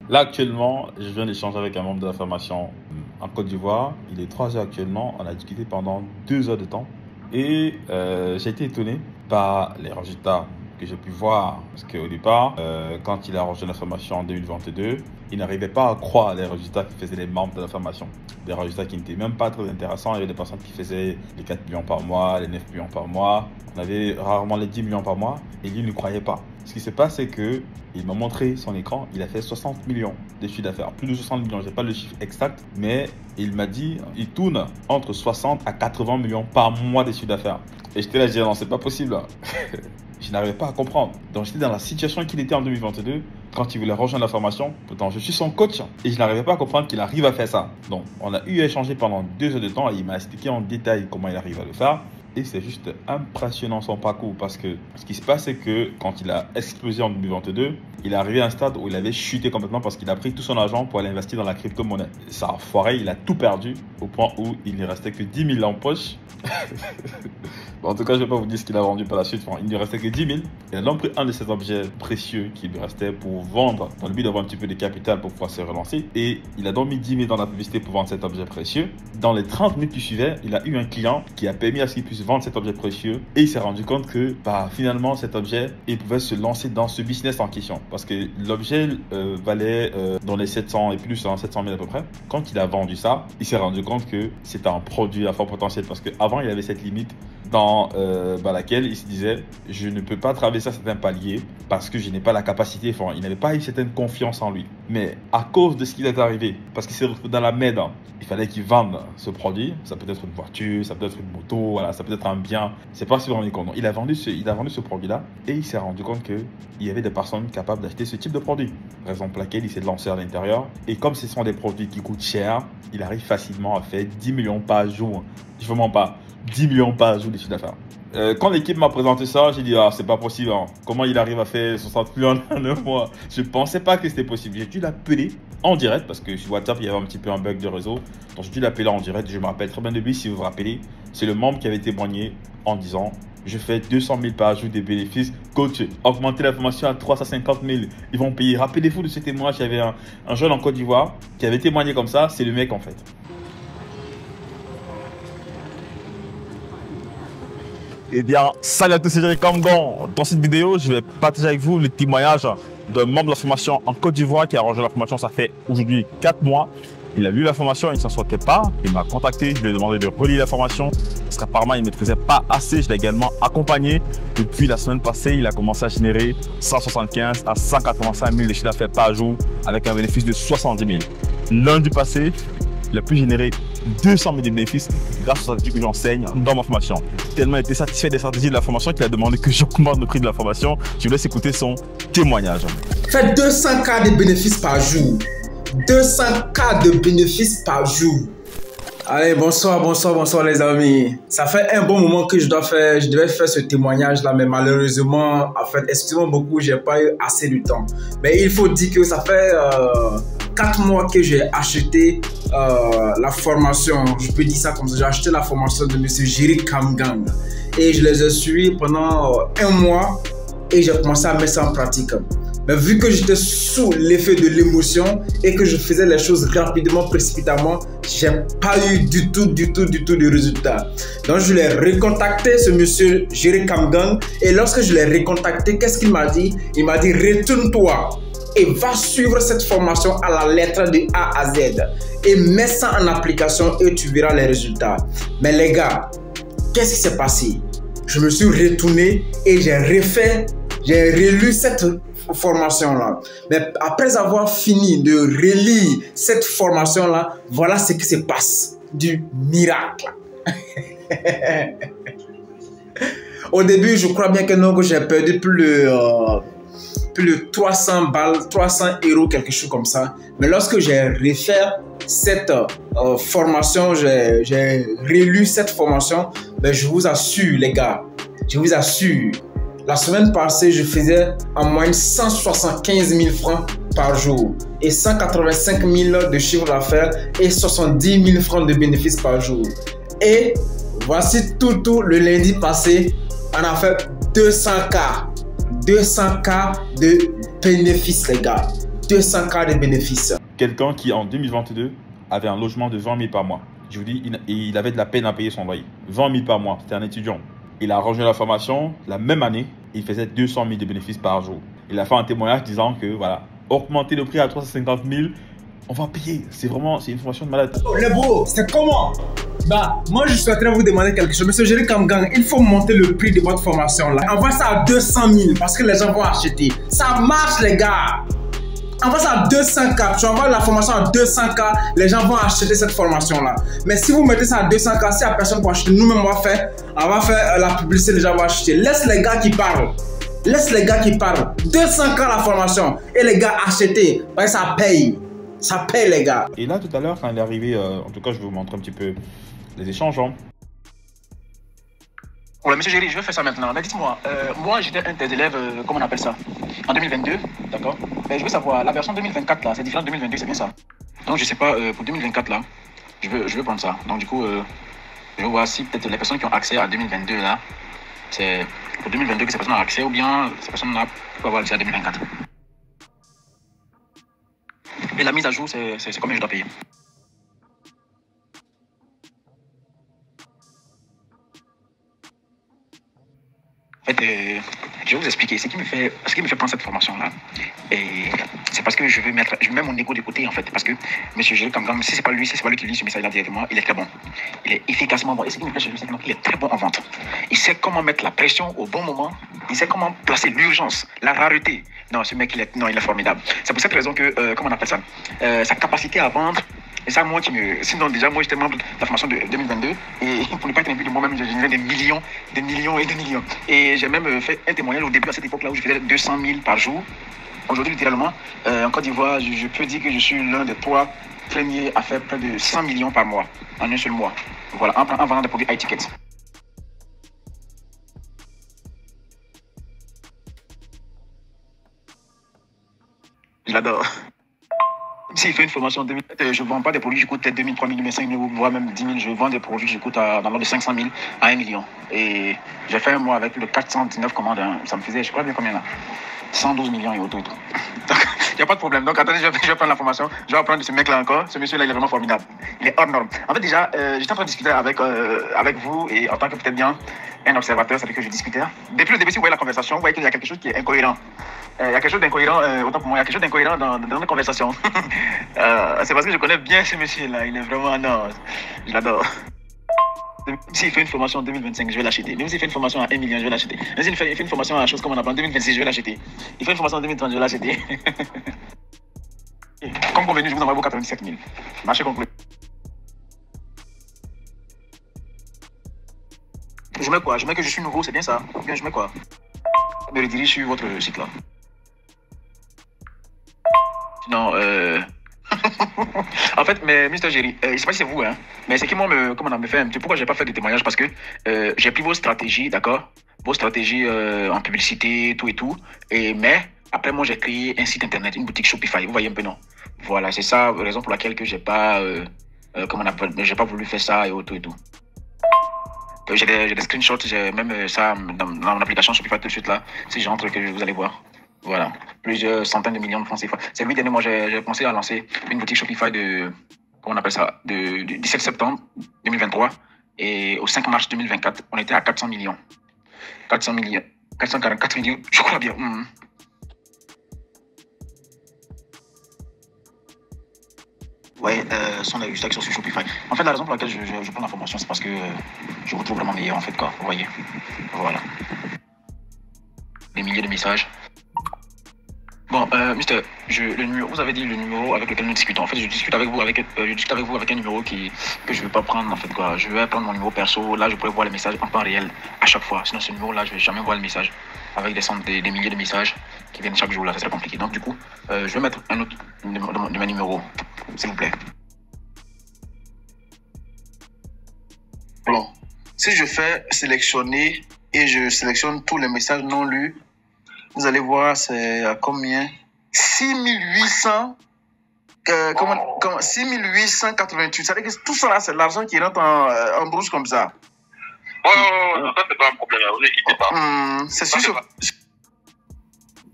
Là, actuellement, je viens d'échanger avec un membre de la formation en Côte d'Ivoire. Il est 3 heures actuellement. On a discuté pendant 2 heures de temps. Et j'ai été étonné par les résultats que j'ai pu voir. Parce qu'au départ, quand il a rejoint la formation en 2022, il n'arrivait pas à croire les résultats que faisaient les membres de la formation. Des résultats qui n'étaient même pas très intéressants. Il y avait des personnes qui faisaient les 4 millions par mois, les 9 millions par mois. On avait rarement les 10 millions par mois. Et lui ne croyait pas. Ce qui se passe, c'est que il m'a montré son écran. Il a fait 60 millions de chiffre d'affaires. Plus de 60 millions. Je n'ai pas le chiffre exact. Mais il m'a dit, il tourne entre 60 à 80 millions par mois de chiffre d'affaires. Et j'étais là, je disais, non, c'est pas possible. Je n'arrivais pas à comprendre. Donc j'étais dans la situation qu'il était en 2022 quand il voulait rejoindre la formation. Pourtant, je suis son coach et je n'arrivais pas à comprendre qu'il arrive à faire ça. Donc on a eu à échanger pendant 2 heures de temps et il m'a expliqué en détail comment il arrive à le faire. Et c'est juste impressionnant son parcours parce que ce qui se passe, c'est que quand il a explosé en 2022, il est arrivé à un stade où il avait chuté complètement parce qu'il a pris tout son argent pour aller investir dans la crypto-monnaie. Ça a foiré, il a tout perdu au point où il ne restait que 10 000 en poche. Bon, en tout cas, je ne vais pas vous dire ce qu'il a vendu par la suite. Enfin, il ne lui restait que 10 000. Il a donc pris un de ces objets précieux qui lui restait pour vendre dans le but d'avoir un petit peu de capital pour pouvoir se relancer. Et il a donc mis 10 000 dans la publicité pour vendre cet objet précieux. Dans les 30 minutes qui suivaient, il a eu un client qui a permis à ce qu'il puisse vendre cet objet précieux et il s'est rendu compte que finalement cet objet, il pouvait se lancer dans ce business en question parce que l'objet valait dans les 700 et plus, 700 000 à peu près. Quand il a vendu ça, il s'est rendu compte que c'était un produit à fort potentiel parce qu'avant il avait cette limite dans laquelle il se disait je ne peux pas traverser certains paliers parce que je n'ai pas la capacité. Enfin, il n'avait pas une certaine confiance en lui, mais à cause de ce qui est arrivé, parce qu'il s'est retrouvé dans la merde, il fallait qu'il vende ce produit. Ça peut être une voiture, ça peut être une moto, voilà, ça peut être un bien, c'est pas si vraiment compte. Il a vendu ce produit là et il s'est rendu compte que il y avait des personnes capables d'acheter ce type de produit, raison pour laquelle il s'est lancé à l'intérieur. Et comme ce sont des produits qui coûtent cher, il arrive facilement à faire 10 millions par jour. Je ne mens pas, 10 millions par jour de chiffre d'affaires. Quand l'équipe m'a présenté ça, j'ai dit c'est pas possible, hein. Comment il arrive à faire 60 millions en un mois? Je pensais pas que c'était possible. J'ai dû l'appeler en direct parce que sur WhatsApp il y avait un petit peu un bug de réseau, donc j'ai dû l'appeler en direct. Je me rappelle très bien de lui, si vous vous rappelez, c'est le membre qui avait témoigné en disant je fais 200 000 par jour de bénéfices, coach, augmenter la formation à 350 000, ils vont payer. Rappelez-vous de ce témoignage. Il y avait un jeune en Côte d'Ivoire qui avait témoigné comme ça. C'est le mec en fait. Eh bien, salut à tous, c'est Jerry Kamgan. Dans cette vidéo, je vais partager avec vous le témoignage d'un membre de la formation en Côte d'Ivoire qui a rejoint la formation, ça fait aujourd'hui 4 mois. Il a lu la formation, il ne s'en sortait pas. Il m'a contacté, je lui ai demandé de relire la formation parce qu'apparemment, il ne maîtrisait pas assez. Je l'ai également accompagné. Depuis la semaine passée, il a commencé à générer 175 à 185 000 de chiffre d'affaires par jour avec un bénéfice de 70 000. Lundi passé, il a pu générer 200 000 de bénéfices grâce aux stratégies que j'enseigne dans ma formation. Tellement il était satisfait des stratégies de la formation qu'il a demandé que j'augmente le prix de la formation. Je vous laisse écouter son témoignage. Faites 200K de bénéfices par jour. 200K de bénéfices par jour. Allez, bonsoir les amis. Ça fait un bon moment que je devais faire ce témoignage là, mais malheureusement, en fait, excusez-moi beaucoup, j'ai pas eu assez de temps. Mais il faut dire que ça fait 4 mois que j'ai acheté la formation. Je peux dire ça comme ça. J'ai acheté la formation de M. Jerry Kamgan et je les ai suivis pendant 1 mois et j'ai commencé à mettre ça en pratique. Mais vu que j'étais sous l'effet de l'émotion et que je faisais les choses rapidement, précipitamment, j'ai pas eu du tout de résultat. Donc je l'ai recontacté, ce monsieur Jerry Kamgan, et lorsque je l'ai recontacté, qu'est-ce qu'il m'a dit? Il m'a dit retourne-toi et va suivre cette formation à la lettre de A à Z et mets ça en application et tu verras les résultats. Mais les gars, qu'est-ce qui s'est passé? Je me suis retourné et j'ai relu cette formation-là. Mais après avoir fini de relire cette formation-là, voilà ce qui se passe. Du miracle. Au début, je crois bien que non, que j'ai perdu plus de 300 balles, 300 euros, quelque chose comme ça. Mais lorsque j'ai refait cette formation, j'ai relu cette formation, ben je vous assure les gars, je vous assure, la semaine passée, je faisais en moyenne 175 000 francs par jour et 185 000 de chiffre d'affaires et 70 000 francs de bénéfices par jour. Et voici tout le lundi passé, on a fait 200K de bénéfices les gars. 200K de bénéfices. Quelqu'un qui en 2022 avait un logement de 20 000 par mois. Je vous dis, il avait de la peine à payer son loyer. 20 000 par mois, c'était un étudiant. Il a rejoint la formation, la même année, il faisait 200 000 de bénéfices par jour. Il a fait un témoignage disant que, voilà, augmenter le prix à 350 000, on va payer. C'est une formation de malade. Oh, les bros, c'est comment? Bah, moi je souhaiterais vous demander quelque chose. Monsieur Jerry Kamgang, il faut monter le prix de votre formation là. Envoie ça à 200 000 parce que les gens vont acheter. Ça marche, les gars. Envoie ça à 200K. Tu envoies la formation à 200K, les gens vont acheter cette formation là. Mais si vous mettez ça à 200K, si il n'y a personne pour acheter, nous-mêmes on va faire la publicité, les gens vont acheter. Laisse les gars qui parlent. Laisse les gars qui parlent. 200K la formation. Et les gars achetez. Parce que ça paye. Ça paye, les gars. Et là, tout à l'heure, quand il est arrivé, en tout cas, je vais vous montrer un petit peu les échanges. Voilà, monsieur Jerry, je vais faire ça maintenant. Mais dites-moi, moi j'étais un des élèves, comment on appelle ça, en 2022, d'accord. Mais je veux savoir, la version 2024 là, c'est différent de 2022, c'est bien ça. Donc je sais pas, pour 2024 là, je veux prendre ça. Donc du coup, je vais voir si peut-être les personnes qui ont accès à 2022 là, c'est pour 2022 que ces personnes ont accès ou bien ces personnes là peuvent avoir accès à 2024. Et la mise à jour, c'est combien je dois payer? En fait, je vais vous expliquer ce qui me fait prendre cette formation-là. Et c'est parce que je mets mon ego de côté, en fait. Parce que M. Jerry Kamgang, si c'est pas lui qui lit ce message-là directement, il est très bon. Il est efficacement bon. Et ce qui me plaît chez lui, c'est qu'il est très bon en vente. Il sait comment mettre la pression au bon moment. Il sait comment placer l'urgence, la rareté. Non, ce mec, il est formidable. C'est pour cette raison que, comment on appelle ça, sa capacité à vendre. Et ça, moi, sinon, déjà, moi, j'étais membre de la formation de 2022. Et pour ne pas être impliqué de moi-même, je générais des millions et des millions. Et j'ai même fait un témoignage au début, à cette époque-là, où je faisais 200 000 par jour. Aujourd'hui, littéralement, en Côte d'Ivoire, je peux dire que je suis l'un des 3 premiers à faire près de 100 millions par mois, en un seul mois. Voilà, en vendant des produits high-ticket. Je l'adore. S'il fait une formation de 2000, je ne vends pas des produits qui coûtent peut-être 2 000, 3 000, 5 000, voire même 10 000. Je vends des produits qui coûtent dans l'ordre de 500 000 à 1 million. Et j'ai fait un mois avec le 419 commandes. Hein. Ça me faisait, je sais pas bien combien là. 112 millions et autres. Donc, il n'y a pas de problème. Donc, attendez, je vais prendre la formation. Je vais apprendre de ce mec-là encore. Ce monsieur-là, il est vraiment formidable. Il est hors norme. En fait, déjà, j'étais en train de discuter avec vous et en tant que peut-être bien un observateur, c'est avec que je discutais. Depuis le début, si vous voyez la conversation, vous voyez qu'il y a quelque chose qui est incohérent. Il y a quelque chose d'incohérent, autant pour moi, il y a quelque chose d'incohérent dans la conversation. C'est parce que je connais bien ce monsieur-là. Il est vraiment, non, je l'adore. S'il fait une formation en 2025, je vais l'acheter. Même s'il fait une formation à 1 million, je vais l'acheter. Même s'il fait une formation à la chose comme on appelle en 2026, je vais l'acheter. Il fait une formation en 2030, je vais l'acheter. Comme convenu, je vous envoie vos 97 000. Marché conclu. Je mets quoi? Je mets que je suis nouveau, c'est bien ça? Ou bien je mets quoi? Je me redirige sur votre site là. Non, en fait, mais Mr. Jerry, je ne sais pas si c'est vous, hein, mais c'est qui moi me fait un petit. Pourquoi j'ai pas fait de témoignage? Parce que j'ai pris vos stratégies, d'accord? Vos stratégies en publicité, tout et tout. Mais après, moi, j'ai créé un site internet, une boutique Shopify. Vous voyez un peu, non? Voilà, c'est ça la raison pour laquelle que j'ai pas, j'ai pas voulu faire ça et tout et tout. J'ai des screenshots, j'ai même ça dans mon application Shopify tout de suite là. Si j'entre, que vous allez voir. Voilà, plusieurs centaines de millions de francs CFA. C'est lui dernier, moi j'ai commencé à lancer une boutique Shopify comment on appelle ça, du 17 septembre 2023 et au 5 mars 2024, on était à 400 millions. 444 millions, je crois bien. Ouais, son ajustation sur Shopify. En fait, la raison pour laquelle je prends la formation, c'est parce que je vous trouve vraiment meilleur en fait, quoi. Vous voyez, voilà. Des milliers de messages. Bon, Mister, le numéro, vous avez dit le numéro avec lequel nous discutons. En fait, je discute avec vous avec un numéro que je ne veux pas prendre, en fait, quoi. Je vais prendre mon numéro perso. Là, je pourrais voir les messages en temps réel à chaque fois. Sinon, ce numéro-là, je ne vais jamais voir le message avec des milliers de messages qui viennent chaque jour. Là, ça serait compliqué. Donc, du coup, je vais mettre un autre de mes numéros, s'il vous plaît. Bon, si je fais sélectionner et je sélectionne tous les messages non lus, vous allez voir, c'est à combien? 6800. 6888. Ça veut dire que tout ça là, c'est l'argent qui rentre en brousse comme ça. Ouais, ça c'est pas un problème, vous inquiétez pas. C'est sûr.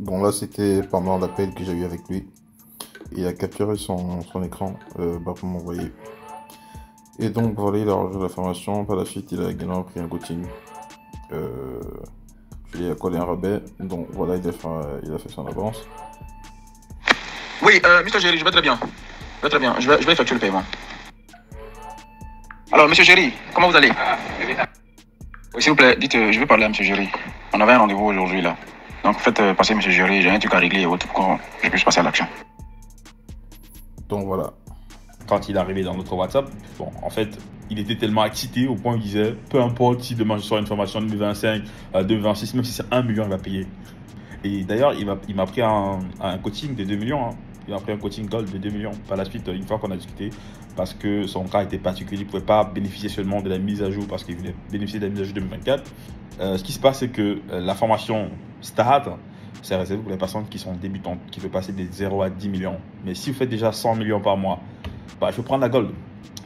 Bon, là, c'était pendant l'appel que j'ai eu avec lui. il a capturé son écran pour m'envoyer. Et donc voilà, il a rejoint la formation. Par la suite, il a également pris un coaching. Je lui ai accordé un rabais. Donc voilà, il a fait son avance. Oui, Mr. Jerry, je vais très bien. Je vais très bien. Je vais effectuer le paiement. Alors, Monsieur Jerry, comment vous allez? Oui, s'il vous plaît, dites, je veux parler à Monsieur Jerry. On avait un rendez-vous aujourd'hui là. Donc faites passer Monsieur Jerry, j'ai un truc à régler et autres pour que je puisse passer à l'action. Donc voilà. Quand il est arrivé dans notre WhatsApp, bon, en fait, il était tellement excité au point où il disait, peu importe si demain je sors une formation en 2025, 2026, même si c'est 1 million, il va payer. Et d'ailleurs, il m'a pris un coaching de 2 millions. Hein. Il a pris un coaching gold de 2 millions. Par la suite, une fois qu'on a discuté, parce que son cas était particulier, il ne pouvait pas bénéficier seulement de la mise à jour parce qu'il voulait bénéficier de la mise à jour 2024. Ce qui se passe, c'est que la formation Start, c'est réservé pour les personnes qui sont débutantes, qui peuvent passer de 0 à 10 millions. Mais si vous faites déjà 100 millions par mois, il faut prendre la gold.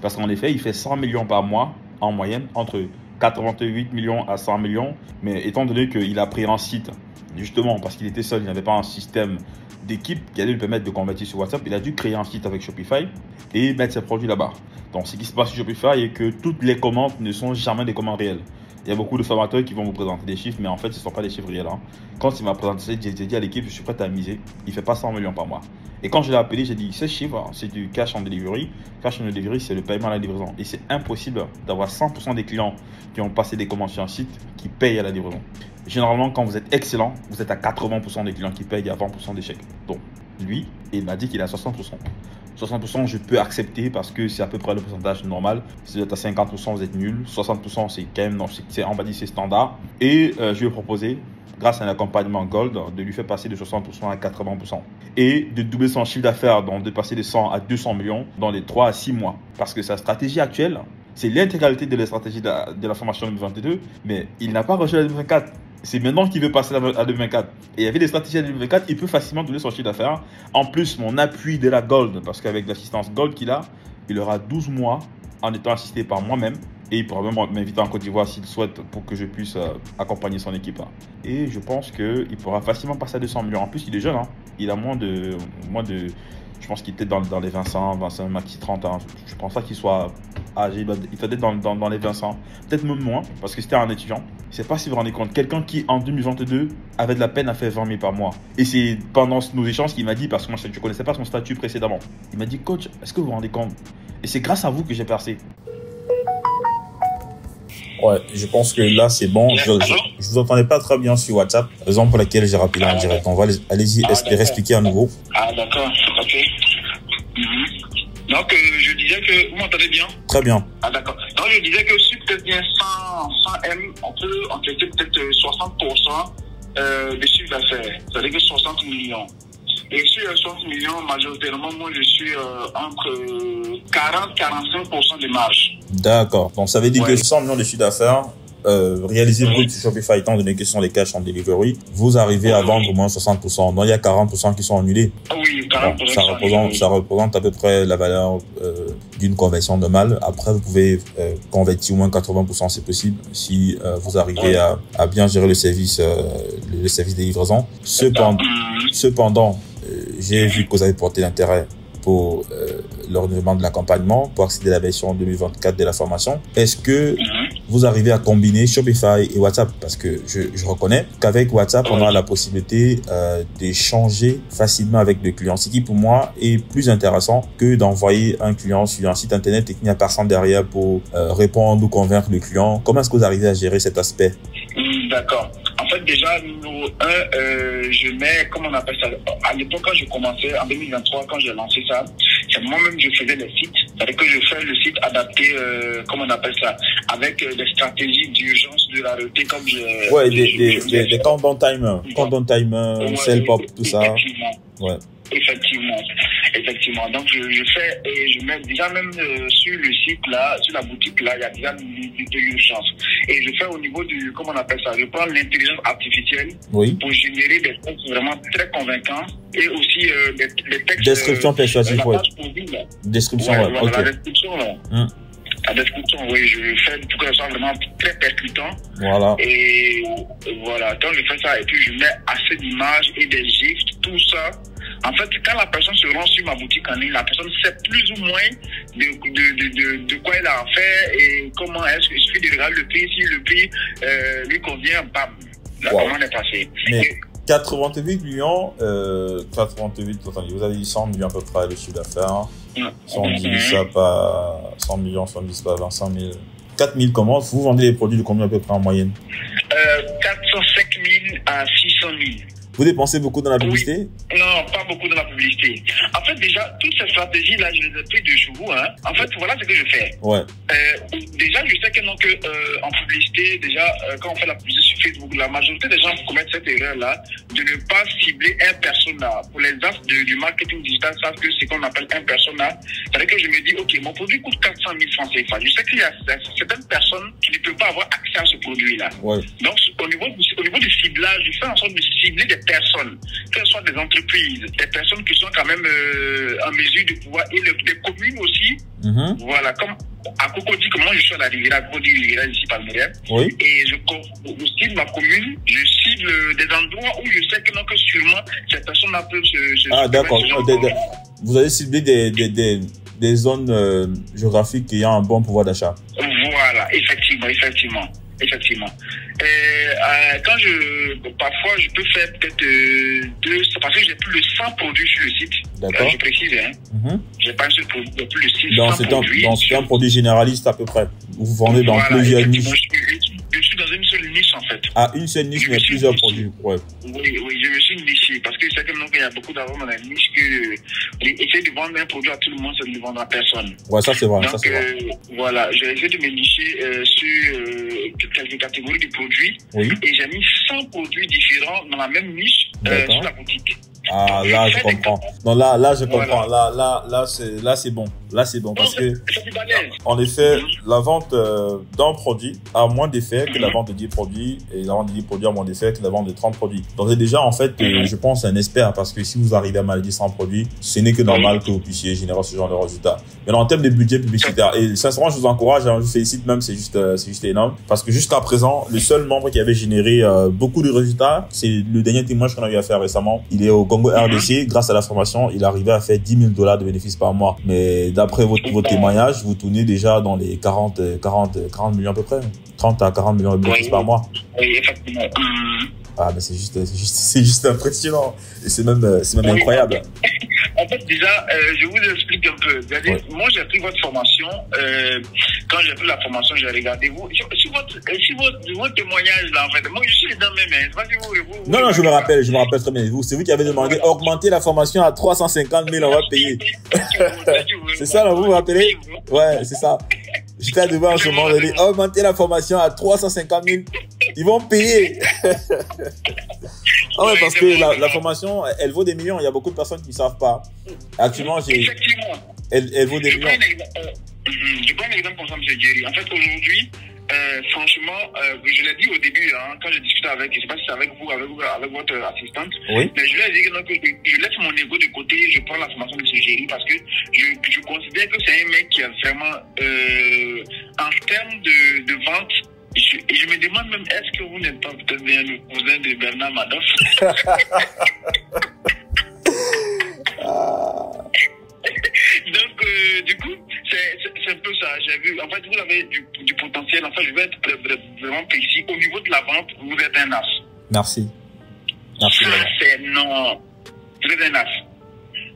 Parce qu'en effet, il fait 100 millions par mois en moyenne, entre 88 millions à 100 millions. Mais étant donné qu'il a pris un site, justement parce qu'il était seul, il n'avait pas un système d'équipe qui allait lui permettre de convertir sur WhatsApp, il a dû créer un site avec Shopify et mettre ses produits là-bas. Donc ce qui se passe sur Shopify est que toutes les commandes ne sont jamais des commandes réelles. Il y a beaucoup de formateurs qui vont vous présenter des chiffres, mais en fait, ce ne sont pas des chiffres réels. Hein. Quand il m'a présenté ça, j'ai dit à l'équipe, je suis prêt à miser. Il ne fait pas 100 millions par mois. Et quand je l'ai appelé, j'ai dit, ce chiffre, c'est du cash on delivery. Cash on delivery, c'est le paiement à la livraison. Et c'est impossible d'avoir 100% des clients qui ont passé des commandes sur un site qui payent à la livraison. Généralement, quand vous êtes excellent, vous êtes à 80% des clients qui payent et à 20% d'échecs. Donc, lui, il m'a dit qu'il est à 60%. 60%, je peux accepter parce que c'est à peu près le pourcentage normal. Si vous êtes à 50%, vous êtes nul. 60%, c'est quand même, on va dire, c'est standard. Et je lui ai proposé, grâce à un accompagnement Gold, de lui faire passer de 60% à 80%. Et de doubler son chiffre d'affaires, donc de passer de 100 à 200 millions dans les 3 à 6 mois. Parce que sa stratégie actuelle, c'est l'intégralité de la stratégie de la formation 2022, mais il n'a pas reçu la 2024. C'est maintenant qu'il veut passer à 2024. Et il y avait des stratégies à 2024, il peut facilement doubler son chiffre d'affaires. En plus, mon appui de la Gold, parce qu'avec l'assistance Gold qu'il a, il aura 12 mois en étant assisté par moi-même. Et il pourra même m'inviter en Côte d'Ivoire s'il souhaite pour que je puisse accompagner son équipe. Et je pense qu'il pourra facilement passer à 200 millions. En plus, il est jeune. Hein. Il a moins de je pense qu'il était dans les 25, maxi 30 ans. Je pense pas qu'il soit âgé. Il doit être dans les 20 ans. Peut-être même moins, parce que c'était un étudiant. Je ne sais pas si vous vous rendez compte. Quelqu'un qui, en 2022, avait de la peine à faire 20 000 par mois. Et c'est pendant nos échanges qu'il m'a dit, parce que moi, je ne connaissais pas son statut précédemment. Il m'a dit, coach, est-ce que vous vous rendez compte? Et c'est grâce à vous que j'ai percé. Ouais, je pense que là, c'est bon. Je vous entendais pas très bien sur WhatsApp, raison pour laquelle j'ai rappelé en direct. On va allez-y expliquer à nouveau. Ah, d'accord, ok. Donc, je disais que vous m'entendez bien? Très bien. Ah, d'accord. Donc, je disais que sur peut-être bien 100 M, on peut encaisser peut-être 60% de chiffre d'affaires. C'est-à-dire que 60 millions. Et sur 60 millions, majoritairement, moi, je suis entre 40-45% de marge. D'accord. Donc, ça veut dire que 100 millions de chiffre d'affaires, réalisé brut sur Shopify, étant donné que ce sont les cash en delivery, vous arrivez à vendre au moins 60%. Donc, il y a 40% qui sont annulés. Oui, 40%. Bon, ça représente à peu près la valeur d'une conversion normale. Après, vous pouvez convertir au moins 80%, c'est possible, si vous arrivez à bien gérer le service de livraison. Cependant, j'ai vu que vous avez porté l'intérêt pour le renouvellement de l'accompagnement, pour accéder à la version 2024 de la formation. Est-ce que vous arrivez à combiner Shopify et WhatsApp? Parce que je reconnais qu'avec WhatsApp, on a la possibilité d'échanger facilement avec le client. Ce qui, pour moi, est plus intéressant que d'envoyer un client sur un site internet et qu'il n'y a personne derrière pour répondre ou convaincre le client. Comment est-ce que vous arrivez à gérer cet aspect? D'accord. En fait, déjà, numéro 1, je mets, comment on appelle ça, à l'époque, quand je commençais, en 2023, quand j'ai lancé ça, c'est moi-même, je faisais les sites. C'est-à-dire que je fais le site adapté, comment on appelle ça, avec des stratégies d'urgence, de rareté, comme je... Ouais, des countdown timer, sell pop, tout ça. Ouais. Effectivement. Donc, je fais et je mets déjà même sur le site là, sur la boutique là, il y a déjà de l'urgence. Et je fais au niveau du, comment on appelle ça, je prends l'intelligence artificielle pour générer des textes vraiment très convaincants et aussi des textes. Description persuasive, Description, ok. La description, là. La description, oui, je fais pour que ça soit vraiment très percutant. Voilà. Et voilà, donc je fais ça et puis je mets assez d'images et des gifs, tout ça En fait, quand la personne se rend sur ma boutique en ligne, la personne sait plus ou moins de quoi elle a affaire et comment est-ce qu'il suffit de regarder le prix. Si le prix lui convient, bam, la commande est passée. Mais 88 millions, 88, attendez, vous avez dit 100 millions à peu près de chiffre d'affaires. Si on divise ça par 100 millions, si on divise par 25 000. 4 000 comment? Vous vendez les produits de combien à peu près en moyenne? 405 000 à 600 000. Vous dépensez beaucoup dans la publicité? Oui. Non, pas beaucoup dans la publicité. En fait, déjà, toutes ces stratégies-là, je les ai prises de chez vous. Hein. En fait, voilà ce que je fais. Ouais. Déjà, je sais que non, en publicité, déjà, quand on fait la publicité sur Facebook, la majorité des gens commettent cette erreur-là de ne pas cibler un persona. Pour les as du marketing digital savent que c'est ce qu'on appelle un persona. C'est-à-dire que je me dis, OK, mon produit coûte 400 000 francs CFA. Je sais qu'il y a certaines personnes qui ne peuvent pas avoir accès à ce produit-là. Ouais. Donc, au niveau du ciblage, je fais en sorte de cibler des personnes, que ce soit des entreprises, des personnes qui sont quand même en mesure de pouvoir, et des communes aussi. Voilà, comme à Cocody, comme moi je suis à la Riviera, Cocody Riviera ici par Montréal, et je cible ma commune, je cible des endroits où je sais que, non, que sûrement ces personnes peuvent se ah d'accord, vous avez ciblé des zones géographiques ayant un bon pouvoir d'achat. Voilà, effectivement. Parfois, je peux faire peut-être parce que j'ai plus de 100 produits sur le site. D'accord. Je précise, hein. J'ai pas un seul produit, j'ai plus de 600 produits. Donc, c'est un produit généraliste à peu près. Vous vendez dans plusieurs niches. Je suis dans une seule niche, en fait. Ah, une seule niche, mais plusieurs produits. Ouais. Oui, je me suis niché. Parce que c'est que il y a beaucoup d'argent dans la niche que essayer de vendre un produit à tout le monde, ça ne le vend à personne. Ouais, ça c'est vrai. Donc, voilà, j'ai essayé de me nicher sur quelques catégories de produits. Oui. Et j'ai mis 100 produits différents dans la même niche sur la boutique. Ah, donc, là, je comprends. Non, là, je comprends. Voilà. Là, c'est bon. Là, c'est bon parce que, en effet, Mm-hmm. la vente d'un produit a moins d'effet que la vente de 10 produits et la vente de 10 produits a moins d'effet que la vente de 30 produits. Donc, c'est déjà, en fait, je pense, un expert parce que si vous arrivez à manager 100 produits, ce n'est que normal que vous puissiez générer ce genre de résultats. Mais en termes de budget publicitaire, et sincèrement, je vous encourage, je vous félicite même, c'est juste énorme parce que jusqu'à présent, le seul membre qui avait généré beaucoup de résultats, c'est le dernier témoignage qu'on a eu à faire récemment. Il est au Congo RDC, grâce à la formation, il arrivait à faire $10 000 de bénéfices par mois. Mais d'après votre témoignage, vous tournez déjà dans les 40 millions à peu près. 30 à 40 millions de bénéfices par mois. Oui, effectivement. Ah, mais c'est juste impressionnant. Et c'est même incroyable. En fait, déjà, je vous explique un peu. Moi, j'ai pris votre formation. Quand j'ai pris la formation, j'ai regardé vous. Si votre témoignage, là, en fait, moi, je suis dans mes mains. Pas si vous, non, je me rappelle très bien. C'est vous qui avez demandé augmenter la formation à 350 000, on va payer. C'est ça, là, vous vous rappelez? Ouais, c'est ça. J'étais devant en ce moment, j'ai dit augmenter la formation à 350 000. Ils vont payer. Ah ouais, parce que la formation, elle vaut des millions. Il y a beaucoup de personnes qui ne savent pas. Actuellement, elle vaut des millions. Je prends un exemple comme ça, M. Jerry. En fait, aujourd'hui, franchement, je l'ai dit au début, hein, quand j'ai discuté avec, je ne sais pas si c'est avec vous, avec votre assistante, oui. Mais je lui ai dit que je laisse mon ego de côté, je prends la formation de M. Jerry parce que je considère que c'est un mec qui a vraiment, en termes de vente, et je me demande même, est-ce que vous n'êtes pas peut-être bien le cousin de Bernard Madoff? Donc, du coup, c'est un peu ça. J'ai vu, en fait, vous avez du potentiel. En fait, je vais être vraiment précis. Au niveau de la vente, vous êtes un as. Merci. Ça, c'est non. Vous êtes un as.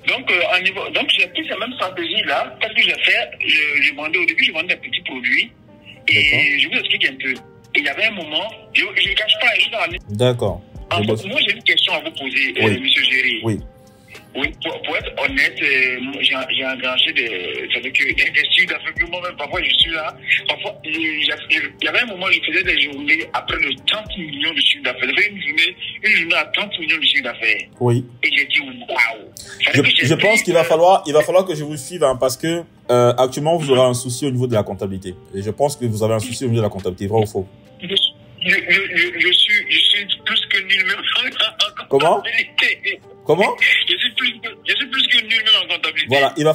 Donc, j'ai pris cette même stratégie-là. Qu'est-ce que j'ai fait? Au début, je vendais des petits produits. Et je vous explique un peu. Et il y avait un moment, je ne cache pas, je suis dans la ligne. D'accord. En fait, moi, j'ai une question à vous poser, M. Géry. Oui. Oui, pour être honnête, j'ai engrangé des chiffres d'affaires que moi-même, parfois, je suis là. Parfois, il y avait un moment, je faisais des journées à près de 30 millions de chiffres d'affaires. J'avais une journée à 30 millions de chiffres d'affaires. Oui. Et j'ai dit, waouh. Je pense qu'il va falloir que je vous suive, hein, parce que actuellement, vous aurez un souci au niveau de la comptabilité. Et je pense que vous avez un souci au niveau de la comptabilité, vrai ou faux? Je suis plus que nul même en comptabilité. Comment? Je suis plus que nul même en comptabilité. Voilà, il va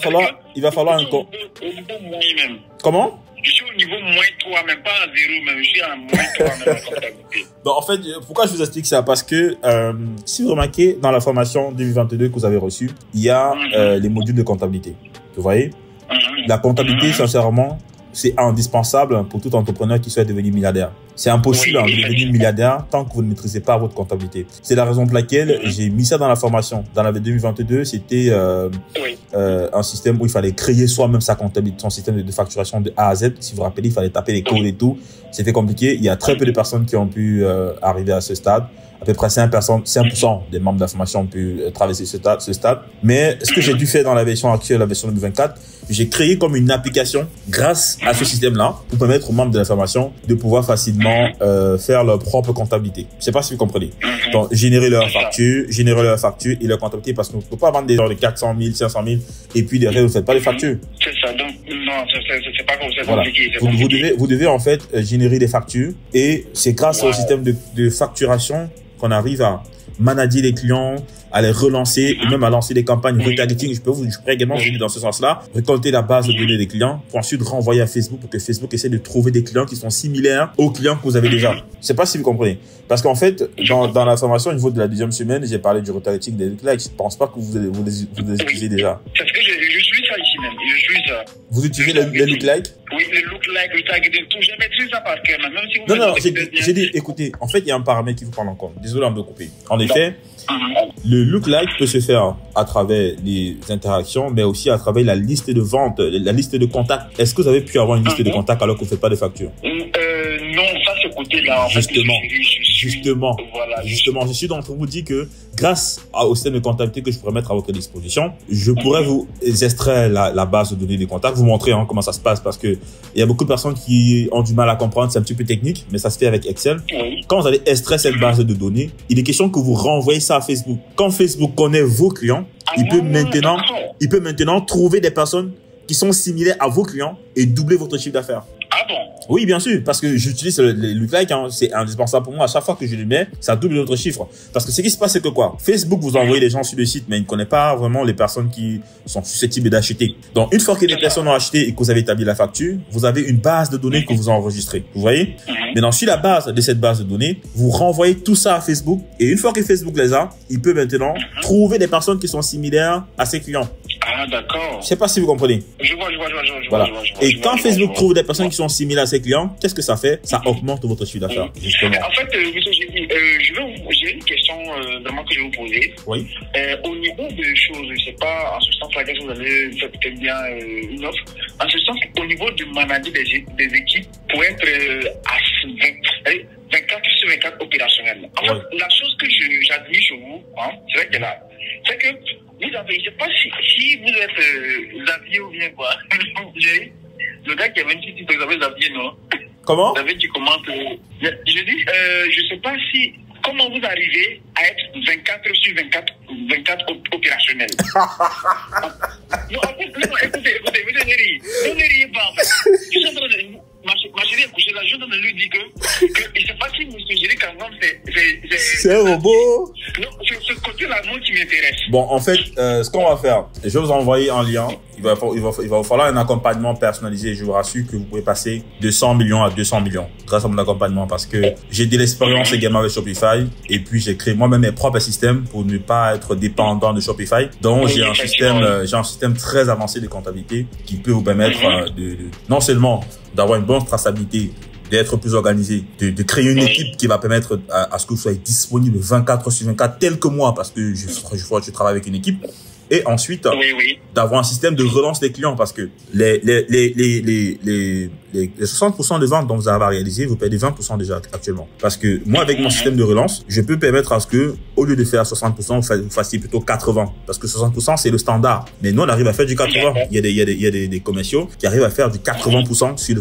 falloir un au niveau moyen même. Comment? Je suis au au niveau -3, même pas à 0, même je suis à -3 même en comptabilité. Donc, en fait, pourquoi je vous explique ça? Parce que si vous remarquez, dans la formation 2022 que vous avez reçue, il y a les modules de comptabilité. Vous voyez? La comptabilité, sincèrement, c'est indispensable pour tout entrepreneur qui souhaite devenir milliardaire. C'est impossible de devenir milliardaire tant que vous ne maîtrisez pas votre comptabilité. C'est la raison pour laquelle j'ai mis ça dans la formation. Dans la 2022, c'était un système où il fallait créer soi-même sa comptabilité, son système de facturation de A à Z. Si vous vous rappelez, il fallait taper les codes et tout. C'était compliqué. Il y a très peu de personnes qui ont pu arriver à ce stade. À peu près 5% des membres de la formation ont pu traverser ce stade. Mais ce que j'ai dû faire dans la version actuelle, la version 2024, j'ai créé comme une application grâce à ce système-là pour permettre aux membres de la formation de pouvoir facilement faire leur propre comptabilité. Je sais pas si vous comprenez. Donc, générer leur facture et leur comptabilité parce qu'on ne peut pas vendre des ordres de 400 000, 500 000 et puis derrière, vous ne faites pas les factures. C'est ça. Donc, non, c'est pas comme ça. Voilà. Vous devez en fait générer des factures et c'est grâce au système de facturation qu'on arrive à manager les clients, à les relancer et même à lancer des campagnes retargeting. Je pourrais également venir dans ce sens-là, récolter la base de données des clients pour ensuite renvoyer à Facebook pour que Facebook essaie de trouver des clients qui sont similaires aux clients que vous avez déjà. Je sais pas si vous comprenez. Parce qu'en fait, dans la formation au niveau de la deuxième semaine, j'ai parlé du retargeting des lookalikes. Je pense pas que vous les utilisez déjà. C'est ce que je suis ça ici même. Je suis ça. Vous utilisez les lookalikes? Oui, les lookalikes, le targeting, tout. Je maîtrise ça par cœur. Même si vous non, j'ai dit, écoutez, en fait, il y a un paramètre qui vous prend en compte. Désolé de me couper. En effet, le lookalike peut se faire à travers les interactions, mais aussi à travers la liste de vente, la liste de contacts. Est-ce que vous avez pu avoir une liste de contacts alors que vous ne faites pas de facture? Non, ça, ce côté-là, en Justement, je suis donc pour vous dire que grâce au système de comptabilité que je pourrais mettre à votre disposition, je pourrais vous extraire la base de données des contacts, vous montrer comment ça se passe parce que il y a beaucoup de personnes qui ont du mal à comprendre, c'est un petit peu technique, mais ça se fait avec Excel. Quand vous allez extraire cette base de données, il est question que vous renvoyez ça à Facebook. Quand Facebook connaît vos clients, il peut maintenant trouver des personnes qui sont similaires à vos clients et doubler votre chiffre d'affaires. Ah bon? Oui, bien sûr, parce que j'utilise les lookalikes, c'est indispensable pour moi. À chaque fois que je les mets, ça double notre chiffre. Parce que ce qui se passe, c'est que quoi? Facebook vous envoie des gens sur le site, mais il ne connaît pas vraiment les personnes qui sont susceptibles d'acheter. Donc, une fois que les personnes ont acheté et que vous avez établi la facture, vous avez une base de données que vous enregistrez. Vous voyez? Maintenant, sur la base de cette base de données, vous renvoyez tout ça à Facebook. Et une fois que Facebook les a, il peut maintenant trouver des personnes qui sont similaires à ses clients. Ah, d'accord. Je sais pas si vous comprenez. Je vois. Voilà. Et quand Facebook trouve des personnes qui sont similaires à ses clients, qu'est-ce que ça fait? Ça augmente votre chiffre d'affaires, justement. En fait, j'ai une question vraiment que je vais vous poser. Oui. Au niveau des choses, je sais pas, en ce sens, laquelle vous allez faire peut-être bien une offre. En ce sens, au niveau de manager des équipes pour être à 24 sur 24 opérationnels. En fait, la chose que j'admire chez vous, c'est vrai qu'elle a, c'est que vous avez, je sais pas si vous êtes Xavier ou bien quoi. Le gars qui a 26 titres, vous avez Xavier, non? Comment? Xavier qui commente. Je dis, je sais pas si, comment vous arrivez à être 24 sur 24 opérationnels. Non, écoutez, vous ne riez pas, en fait. Je suis en train de, ma chérie est couchée là, je suis en train de lui dire que je sais pas si monsieur Géry Kangom, c'est un robot. Non, c'est ce côté-là, moi, qui m'intéresse. Bon, en fait, ce qu'on va faire, je vais vous envoyer un lien. Il va vous falloir un accompagnement personnalisé. Je vous rassure que vous pouvez passer de 100 millions à 200 millions grâce à mon accompagnement parce que j'ai de l'expérience également avec Shopify et puis j'ai créé moi-même mes propres systèmes pour ne pas être dépendant de Shopify. Donc, j'ai un système très avancé de comptabilité qui peut vous permettre non seulement d'avoir une bonne traçabilité, d'être plus organisé, de créer une équipe qui va permettre à ce que vous soyez disponible 24 sur 24 tel que moi parce que je travaille avec une équipe. Et ensuite, d'avoir un système de relance des clients parce que les 60% de ventes dont vous avez réalisé, vous perdez 20% déjà actuellement. Parce que moi, avec mon système de relance, je peux permettre à ce que, au lieu de faire 60%, vous fassiez plutôt 80%. Parce que 60%, c'est le standard. Mais nous, on arrive à faire du 80%. Il y a des commerciaux qui arrivent à faire du 80% sur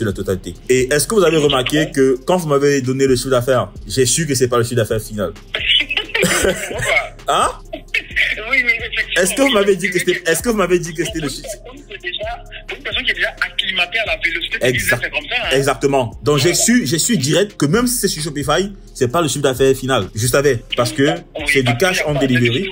la totalité. Et est-ce que vous avez remarqué que quand vous m'avez donné le chiffre d'affaires, j'ai su que c'est pas le chiffre d'affaires final? Hein? Oui, effectivement. Est-ce que vous m'avez dit que c'était le chiffre? Une personne qui est déjà acclimatée à la vélocité, c'est comme ça. Hein? Exactement. Donc, j'ai su direct que même si c'est sur Shopify, c'est pas le chiffre d'affaires final. Je savais. Parce que c'est du cash on delivery.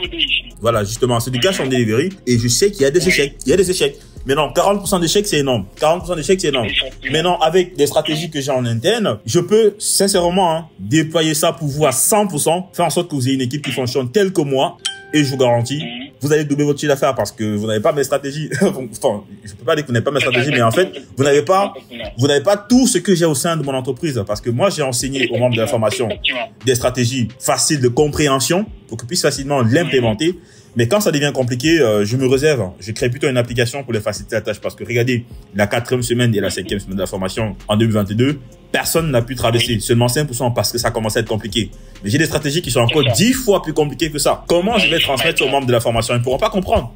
Voilà, justement, c'est du cash on delivery. Et je sais qu'il y a des échecs. Mais non, 40% d'échecs, c'est énorme. 40% d'échecs, c'est énorme. Maintenant, avec des stratégies que j'ai en interne, je peux, sincèrement, déployer ça pour vous à 100%, faire en sorte que vous ayez une équipe qui fonctionne telle que moi, et je vous garantis, vous allez doubler votre chiffre d'affaires parce que vous n'avez pas mes stratégies. Enfin, je peux pas dire que vous n'avez pas mes stratégies, mais en fait, vous n'avez pas tout ce que j'ai au sein de mon entreprise. Parce que moi, j'ai enseigné aux membres de la formation des stratégies faciles de compréhension pour qu'ils puissent facilement l'implémenter. Mais quand ça devient compliqué, je me réserve. Je crée plutôt une application pour les faciliter la tâche. Parce que regardez, la 4e semaine et la 5e semaine de la formation en 2022, personne n'a pu traverser. Seulement 5% parce que ça commençait à être compliqué. Mais j'ai des stratégies qui sont encore 10 fois plus compliquées que ça. Comment je vais transmettre aux membres de la formation? Ils ne pourront pas comprendre.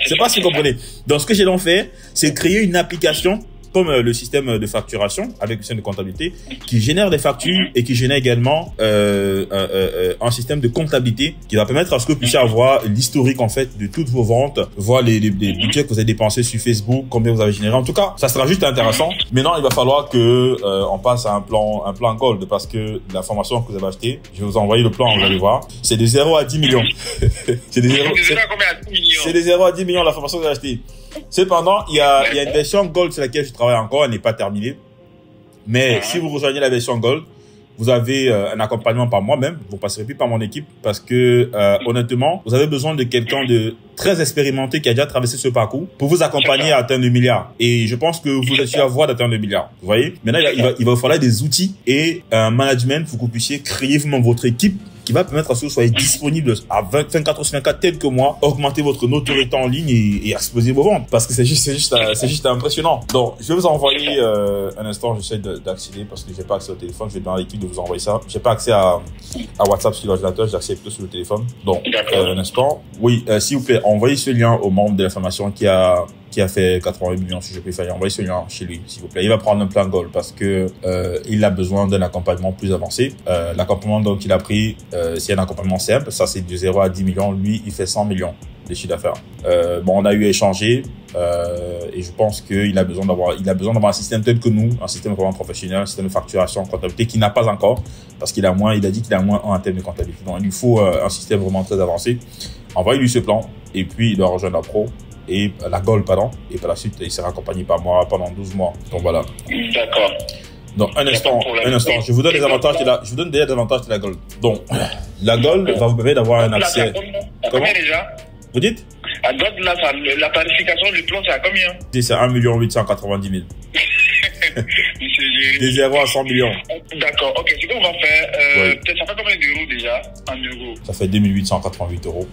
C'est pas si vous comprenez. Donc, ce que j'ai donc fait, c'est créer une application comme le système de facturation avec le système de comptabilité qui génère des factures et qui génère également un système de comptabilité qui va permettre à ce que vous puissiez avoir l'historique en fait de toutes vos ventes, voir les budgets que vous avez dépensés sur Facebook, combien vous avez généré. En tout cas, ça sera juste intéressant. Maintenant, il va falloir que on passe à un plan gold parce que la formation que vous avez achetée, je vais vous envoyer le plan, vous allez voir. C'est de 0 à 10 millions. C'est de 0 à 10 millions la formation que vous avez achetée. Cependant, il y a une version Gold sur laquelle je travaille encore, elle n'est pas terminée. Mais si vous rejoignez la version Gold, vous avez un accompagnement par moi-même. Vous ne passerez plus par mon équipe parce que, honnêtement, vous avez besoin de quelqu'un de très expérimenté qui a déjà traversé ce parcours pour vous accompagner à atteindre le milliard. Et je pense que vous êtes sur la voie d'atteindre le milliard. Vous voyez? Maintenant, il va vous falloir des outils et un management pour que vous puissiez créer vraiment votre équipe qui va permettre à ce que vous soyez disponible à 24 sur 24 tel que moi, augmenter votre notoriété en ligne et exploser vos ventes. Parce que c'est juste impressionnant. Donc, je vais vous envoyer un instant, j'essaie d'accéder parce que j'ai pas accès au téléphone. Je vais demander à l'équipe de vous envoyer ça. J'ai pas accès à WhatsApp sur l'ordinateur, j'ai accès plutôt sur le téléphone. Donc, un instant. Oui, s'il vous plaît, envoyez ce lien au membre de la formation qui a fait 80 millions, si je peux faire. Envoyez ce lien chez lui, s'il vous plaît. Il va prendre un plan gold parce que il a besoin d'un accompagnement plus avancé. L'accompagnement donc il a pris, c'est un accompagnement simple. Ça, c'est de 0 à 10 millions. Lui, il fait 100 millions de chiffre d'affaires. Bon, on a eu à échanger et je pense qu'il a besoin d'avoir un système tel que nous, un système vraiment professionnel, un système de facturation en comptabilité qu'il n'a pas encore parce qu'il a dit qu'il a moins en termes de comptabilité. Donc, il lui faut un système vraiment très avancé. Envoyez-lui ce plan et puis il doit rejoindre la pro. Et la Gold, pardon, et par la suite, il sera accompagné par moi pendant 12 mois. Donc voilà. D'accord. Donc un instant, je vous donne les avantages je vous donne déjà des avantages de la Gold. Donc, la Gold va vous permettre d'avoir un accès. Comment déjà? Vous dites? La Gold, là, la tarification du plan, c'est à combien? C'est 1 890 000. De 0 à 100 millions. D'accord, ok, ce qu'on va faire, ça fait combien d'euros déjà en euros? Ça fait 2888 euros.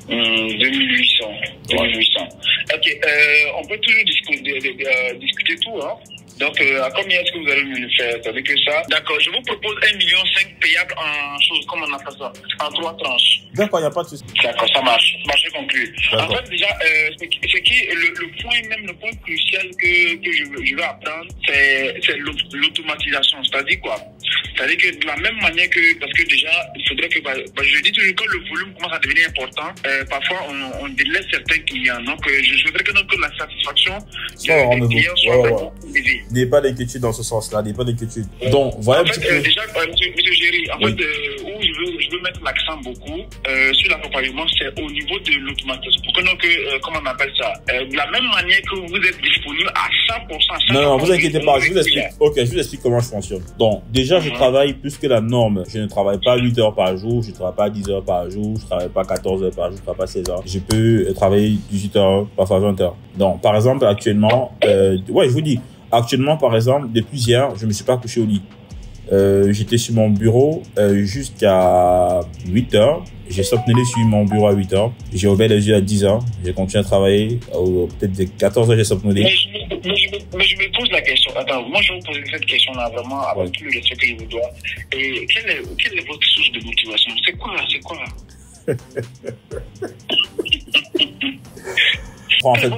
2800. Ok, on peut toujours discuter tout, hein. Donc, à combien est-ce que vous allez me le faire? C'est-à-dire que ça. D'accord, je vous propose 1,5 million payable en choses, comme on appelle ça, en 3 tranches. D'accord, il n'y a pas de souci. D'accord, ça marche. Marché conclu. En fait, déjà, le point crucial que je veux apprendre, c'est l'automatisation. C'est-à-dire quoi? C'est-à-dire que de la même manière que, parce que déjà, il faudrait que, je dis toujours, quand le volume commence à devenir important, parfois on délaisse certains clients. Donc, je voudrais que la satisfaction des clients soit élevée. N'ayez pas d'inquiétude dans ce sens-là, n'ayez pas d'inquiétude. Donc, voilà un petit peu. Déjà, monsieur Géry, en fait, où je veux mettre l'accent beaucoup sur l'accompagnement, c'est au niveau de l'automatisation. Pour que comment on appelle ça? De la même manière que vous êtes disponible à 100%. Non, vous inquiétez pas, je vous explique. Ok, je vous explique comment je fonctionne. Donc, déjà, je travaille plus que la norme. Je ne travaille pas 8 heures par jour, je ne travaille pas 10 heures par jour, je ne travaille pas 14 heures par jour, je ne travaille pas 16 heures. Je peux travailler 18 heures, parfois 20 heures. Donc, par exemple, actuellement, je vous dis, actuellement, par exemple, depuis hier, je me suis pas couché au lit. J'étais sur mon bureau jusqu'à 8 heures. J'ai somnolé sur mon bureau à 8 heures. J'ai ouvert les yeux à 10 heures. J'ai continué à travailler. Peut-être de 14 heures, j'ai somnolé. Mais je me pose la question. Attends, moi, je vais vous poser cette question-là vraiment avec tout le respect que je vous dois. Et quelle est votre source de motivation? C'est quoi? En fait,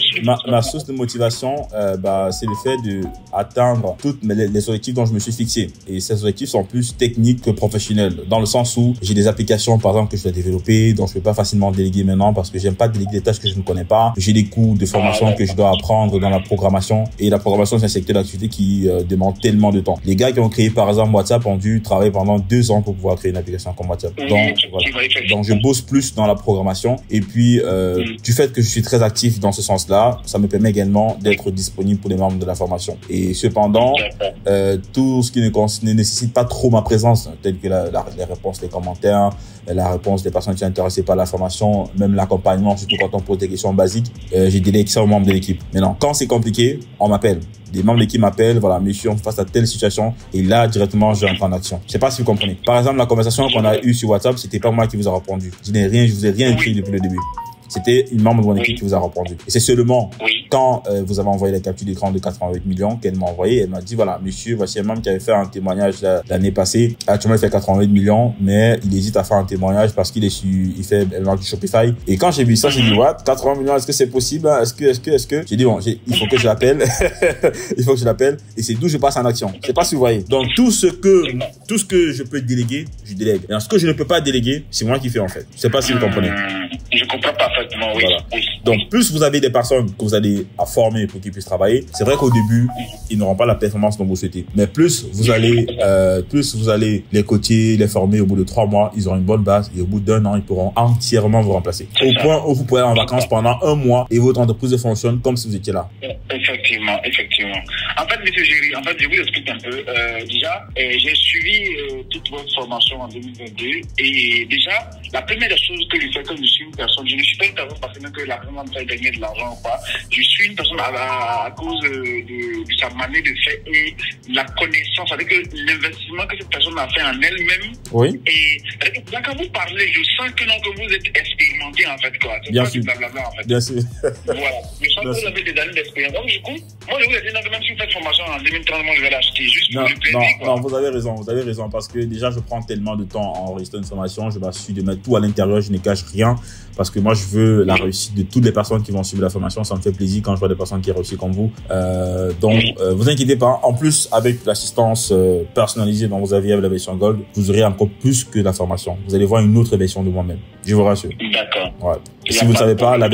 ma source de motivation, c'est le fait de atteindre toutes les objectifs dont je me suis fixé. Et ces objectifs sont plus techniques que professionnels, dans le sens où j'ai des applications, par exemple, que je dois développer, dont je peux pas facilement déléguer maintenant parce que j'aime pas déléguer des tâches que je ne connais pas. J'ai des cours de formation que je dois apprendre dans la programmation. Et la programmation, c'est un secteur d'activité qui demande tellement de temps. Les gars qui ont créé, par exemple, WhatsApp ont dû travailler pendant 2 ans pour pouvoir créer une application comme WhatsApp. Donc, voilà. Donc, je bosse plus dans la programmation. Et puis, du fait que je suis très actif dans ce sens-là, ça me permet également d'être disponible pour les membres de la formation. Et cependant, tout ce qui ne nécessite pas trop ma présence, tel que les réponses, les commentaires, la réponse des personnes qui sont intéressées par la formation, même l'accompagnement, surtout quand on pose des questions basiques, j'ai délègue ça aux membres de l'équipe. Maintenant, quand c'est compliqué, on m'appelle. Des membres de l'équipe m'appellent, voilà, monsieur, on face à telle situation, et là, directement, je rentre en action. Je sais pas si vous comprenez. Par exemple, la conversation qu'on a eue sur WhatsApp, c'était pas moi qui vous a répondu. Je vous ai rien écrit depuis le début. C'était une membre de mon équipe qui vous a répondu. Et c'est seulement quand vous avez envoyé la capture d'écran de 88 millions qu'elle m'a envoyé. Elle m'a dit, voilà, monsieur, voici un membre qui avait fait un témoignage l'année passée. Actuellement, il fait 88 millions, mais il hésite à faire un témoignage parce qu'il il fait du Shopify. Et quand j'ai vu ça, j'ai dit, what? 80 millions, est-ce que c'est possible? Est-ce que? J'ai dit, bon, il faut que je l'appelle. Il faut que je l'appelle. Et c'est d'où je passe en action. Je sais pas si vous voyez. Donc, tout ce que je peux déléguer, je délègue. Et ce que je ne peux pas déléguer, c'est moi qui fais, en fait. Je sais pas si vous comprenez. Je comprends parfaitement, oui. Voilà. Donc, plus vous avez des personnes que vous allez à former pour qu'ils puissent travailler, c'est vrai qu'au début, ils n'auront pas la performance dont vous souhaitez. Mais plus vous allez les coacher, les former, au bout de 3 mois, ils auront une bonne base et au bout d'1 an, ils pourront entièrement vous remplacer. Au point où vous pourrez aller en vacances pendant 1 mois et votre entreprise fonctionne comme si vous étiez là. Effectivement. En fait, monsieur Géry, je vous explique un peu. Déjà, j'ai suivi toute votre formation en 2022 et déjà, la première des choses que je fais quand je suis une personne, je ne suis pas une personne parce que la personne me fait gagner de l'argent ou pas. Je suis une personne à cause de sa manière de faire et la connaissance, c'est-à-dire que l'investissement que cette personne a fait en elle-même. Oui. Et quand vous parlez, je sens que vous êtes expérimenté en fait, quoi. Bien sûr. Blablabla, en fait. Bien sûr. Voilà. Je sens que vous avez des années d'expérience. Donc, du coup, moi, je vous ai dit, même si vous faites formation en 2030, moi, je vais l'acheter juste pour le plaisir. Non, vous avez raison, parce que déjà, je prends tellement de temps à enregistrer une formation, je m'assure de mettre tout à l'intérieur, je ne cache rien, parce que moi, je veux la réussite de toutes les personnes qui vont suivre la formation. Ça me fait plaisir quand je vois des personnes qui réussissent comme vous. Donc, vous inquiétez pas. En plus, avec l'assistance personnalisée dont vous aviez avec la version Gold, vous aurez encore plus que la formation. Vous allez voir une autre version de moi-même. Je vous rassure. D'accord. Ouais. Si vous ne savez pas la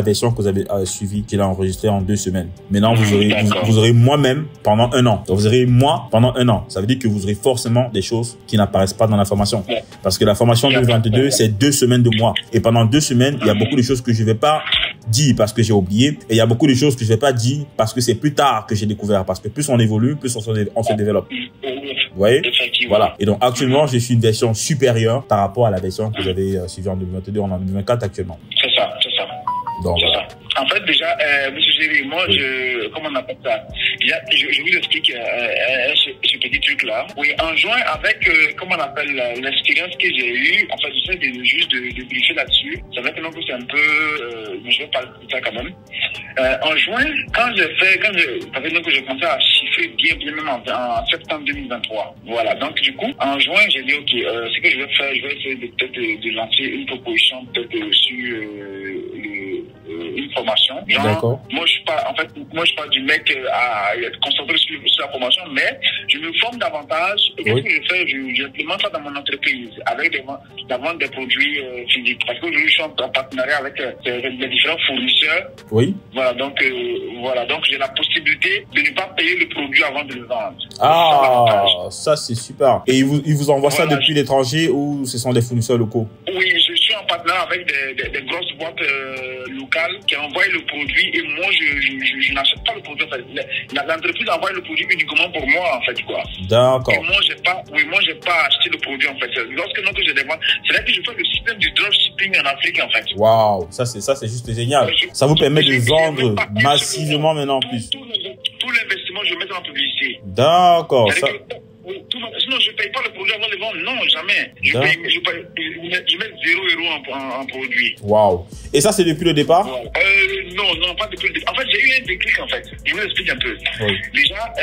version, que vous avez suivie, qu'il a enregistrée en 2 semaines. Maintenant, vous aurez moi-même pendant 1 an. Donc, vous aurez moi pendant 1 an. Ça veut dire que vous aurez forcément des choses qui n'apparaissent pas dans la formation. Parce que la formation 2022, c'est 2 semaines de moi. Et pendant 2 semaines, il y a beaucoup de choses que je vais pas dire parce que j'ai oublié. Et il y a beaucoup de choses que je vais pas dire parce que c'est plus tard que j'ai découvert. Parce que plus on évolue, plus on se développe. Vous voyez? Voilà. Et donc, actuellement, je suis une version supérieure par rapport à la version que vous avez suivie en 2022. On est en 2024 actuellement. C'est ça. Donc, voilà. En fait, déjà, monsieur Géry, moi, comment on appelle ça? Déjà, je vous explique ce petit truc-là. Oui, en juin, avec, comment on appelle, l'expérience que j'ai eue, en fait, j'essaie juste de briefer là-dessus. C'est vrai que non, c'est un peu, mais je vais parler de ça quand même. En juin, quand j'ai commencé à chiffrer bien même en septembre 2023. Voilà. Donc, du coup, en juin, j'ai dit, OK, ce que je vais faire, je vais essayer peut-être de lancer une proposition, peut-être sur une formation. D'accord. Moi, je suis pas du mec à être concentré sur la formation, mais je me forme davantage. Et qu'est-ce que je fais? J'implémente ça dans mon entreprise avec la vente des produits physiques. Parce qu'aujourd'hui, je suis en partenariat avec les différents fournisseurs. Oui. Voilà, donc j'ai la possibilité de ne pas payer le produit avant de le vendre. Ah, ça c'est super. Et ils vous envoient ça depuis l'étranger ou ce sont des fournisseurs locaux? Oui, je suis en partenariat avec des grosses boîtes locales qui envoient le produit et moi je n'achète pas le produit. L'entreprise envoie le produit uniquement pour moi en fait, quoi. D'accord. Et moi j'ai pas acheté le produit en fait. Lorsque je les vends, c'est là que je fais le système du dropshipping en Afrique en fait. Waouh, ça c'est juste génial. Ça vous permet de vendre massivement maintenant en plus. Tout l'investissement je mets en publicité. D'accord. Sinon, je ne paye pas le produit avant de vendre. Non, jamais. Je mets 0 € en produit. Waouh. Et ça, c'est depuis le départ? Non, pas depuis le départ. En fait, j'ai eu un déclic, en fait. Je vous explique un peu. Oui. Déjà,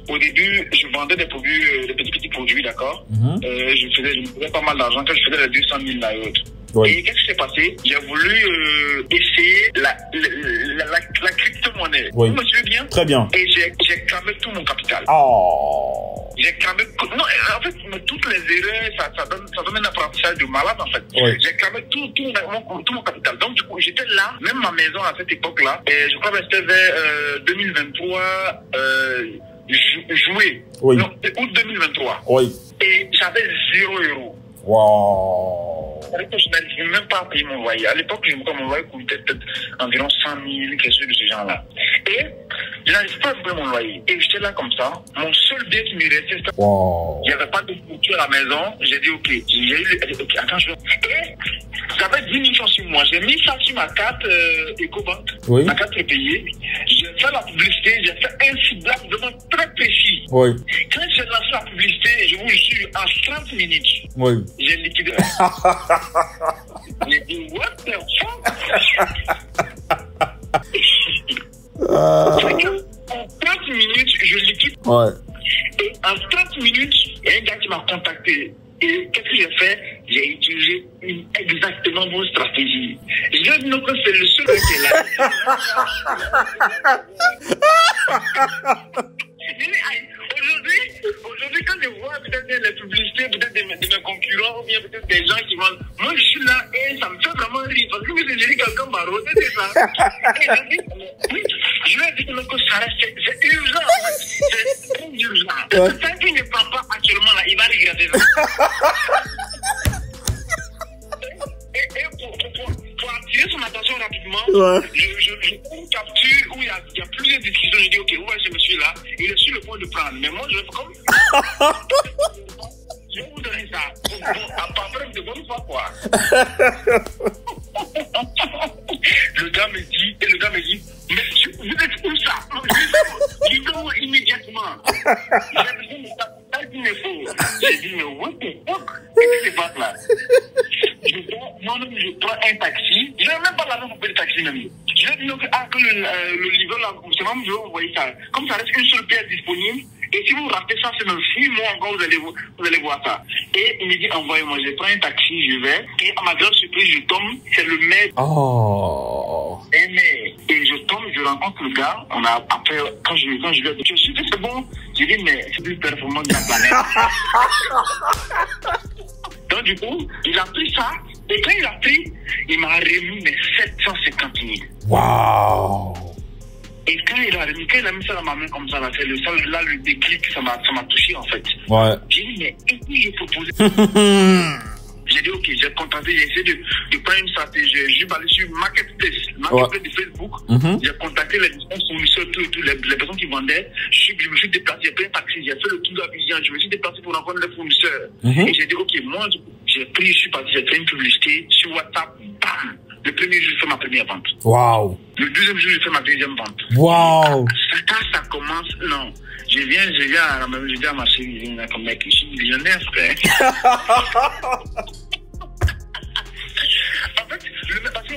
au début, je vendais des produits, des petits produits, d'accord? Je me faisais pas mal d'argent quand je faisais les 200 000 là et autres. Oui. Et qu'est-ce qui s'est passé? J'ai voulu essayer la crypto-monnaie. Oui. Vous me suivez bien? Très bien. Et j'ai cramé tout mon capital. Oh. J'ai cramé... Non, en fait, toutes les erreurs, ça donne un apprentissage de malade, en fait. Oui. J'ai cramé tout mon capital. Donc, du coup, j'étais là, même ma maison à cette époque-là, et je crois que c'était vers 2023, juillet. Oui. Non, août 2023. Oui. Et j'avais 0 €. Wow. C'est-à-dire que je n'arrivais même pas à payer mon loyer. À l'époque, mon loyer coûtait peut-être environ 100 000, quelque chose de ce genre-là. Et je n'arrivais pas à payer mon loyer. Et j'étais là comme ça. Mon seul bien qui me restait, c'était... Wow. Il n'y avait pas de couture à la maison. J'ai dit, OK. OK, attends, je vais... Et j'avais 10 000 francs sur moi. J'ai mis ça sur ma carte EcoBank. Oui. Ma carte payée. J'ai fait la publicité. J'ai fait un ciblage vraiment très précis. Oui. Quand j'ai lancé la publicité, je vous jure, en 30 minutes, Oui. j'ai liquidé. J'ai dit, what the fuck? En 30 minutes, je liquide. Ouais. Et en 30 minutes, il y a un gars qui m'a contacté. Et qu'est-ce que j'ai fait? J'ai utilisé exactement vos stratégies. Je dis non que c'est le seul qui est là. Aujourd'hui, quand je vois peut-être les publicités, peut-être de mes concurrents, ou bien peut-être des gens qui vendent, moi je suis là et ça me fait vraiment rire. Parce que je dis quelqu'un m'a rôdé, c'est ça. Et je dis, oui, je lui ai dit que ça reste, c'est urgent. C'est très urgent. Parce que tant qu'il ne prend pas actuellement là, il va regretter ça. Et pour attirer son attention rapidement, je fais une capture où il y a plusieurs discussions. Je dis, OK, où est ce monsieur-là? Il est sur le point de prendre. Mais moi, je vais comme... Je vais vous donner ça. Après, de bonne foi, quoi. Le gars me dit, mais vous êtes où ça? Livrez-moi immédiatement. J'ai besoin de ça. Il me faut. J'ai dit, mais what the fuck? Qu'est-ce qui se passe là? Moi-même, je prends un taxi. Je n'ai même pas l'argent pour payer le taxi, même. Je vais dire que le livreur, là, c'est même, je vais envoyer ça. Comme ça reste une seule pièce disponible. Et si vous ratez ça, c'est dans 6 mois encore, vous allez voir ça. Et il me dit, envoyez-moi. Je prends un taxi, je vais. Et à ma grande surprise, je tombe. C'est le maître. Oh. Et je tombe, je rencontre le gars. Après, quand je lui ai dit, je suis dit, c'est bon. J'ai dit, mais c'est plus performant de la planète. Donc, du coup, il a pris ça. Et quand il a pris, il m'a remis mes 750 000. Wow. Et quand il a mis ça dans ma main comme ça, là, c'est là le déclic, ça m'a touché en fait. Ouais. J'ai dit, mais et puis je proposais. J'ai dit, OK, j'ai contacté, j'ai essayé de prendre une stratégie. J'ai allé sur Marketplace de Facebook. J'ai contacté les fournisseurs, tous les personnes qui vendaient. Je me suis déplacé, j'ai pris un taxi, j'ai fait le tour d'Abidjan, je me suis déplacé pour rencontrer les fournisseurs. Et j'ai dit, OK, moi, j'ai pris, je suis parti, j'ai fait une publicité sur WhatsApp, bam! Le premier jour, je fais ma première vente. Wow. Le deuxième jour, je fais ma deuxième vente. Wow. Ça commence, non. Je viens à ma chérie, comme mec, je suis millionnaire, frère. En fait, parce que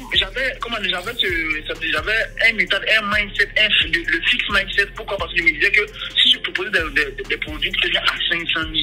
j'avais un méthode, un mindset, le fixe mindset. Pourquoi? Parce que je me disais que si je proposais des produits qui viennent à 500 000,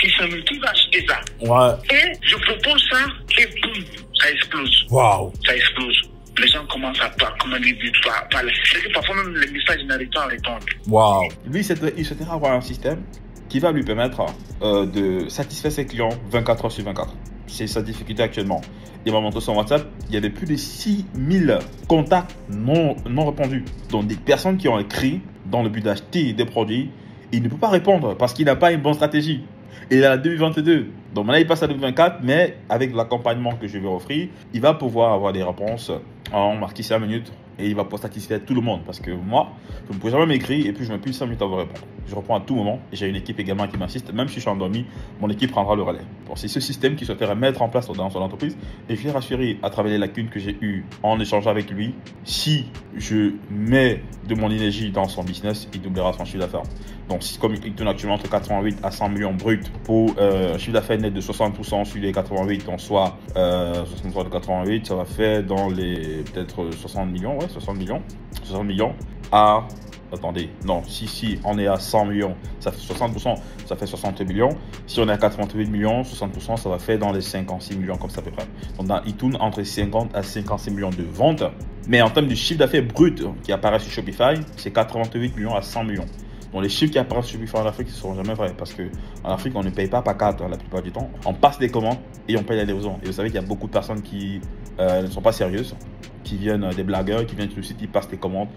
600 000, qui va acheter ça? Ouais. Et je propose ça, et boum, ça explose. Wow. Ça explose. Les gens commencent à parler. C'est que parfois même les messages n'arrivent pas à répondre. Wow. Lui, il souhaiterait avoir un système qui va lui permettre de satisfaire ses clients 24 heures sur 24. C'est sa difficulté actuellement. Il m'a montré son WhatsApp, il y avait plus de 6000 contacts non répondus. Donc des personnes qui ont écrit dans le but d'acheter des produits, il ne peut pas répondre parce qu'il n'a pas une bonne stratégie. Il est à 2022. Donc maintenant, il passe à 2024, mais avec l'accompagnement que je vais offrir, il va pouvoir avoir des réponses en marqué 5 minutes et il va pouvoir satisfaire tout le monde. Parce que moi, je ne peux jamais m'écrire et puis je mets plus 5 minutes à vous répondre. Je reprends à tout moment et j'ai une équipe également qui m'assiste. Même si je suis endormi, mon équipe prendra le relais. Bon, c'est ce système qui souhaiterait mettre en place dans son entreprise et je l'ai rassuré à travers les lacunes que j'ai eues en échangeant avec lui. Si je mets de mon énergie dans son business, il doublera son chiffre d'affaires. Donc, comme il tourne actuellement entre 88 à 100 millions bruts pour un chiffre d'affaires net de 60% sur les 88, en soit 63 de 88, ça va faire dans les peut-être 60 millions, ouais, 60 millions à... Attendez, non, si on est à 100 millions, ça fait 60%, ça fait 60 millions. Si on est à 88 millions, 60%, ça va faire dans les 56 millions, comme ça à peu près. Donc, il tourne entre 50 à 56 millions de ventes. Mais en termes de chiffre d'affaires brut qui apparaît sur Shopify, c'est 88 millions à 100 millions. Donc les chiffres qui apparaissent sur Shopify en Afrique ne seront jamais vrais parce qu'en Afrique, on ne paye pas par carte la plupart du temps. On passe des commandes et on paye la livraison. Et vous savez qu'il y a beaucoup de personnes qui ne sont pas sérieuses, qui viennent des blagueurs, qui viennent sur le site, ils passent des commandes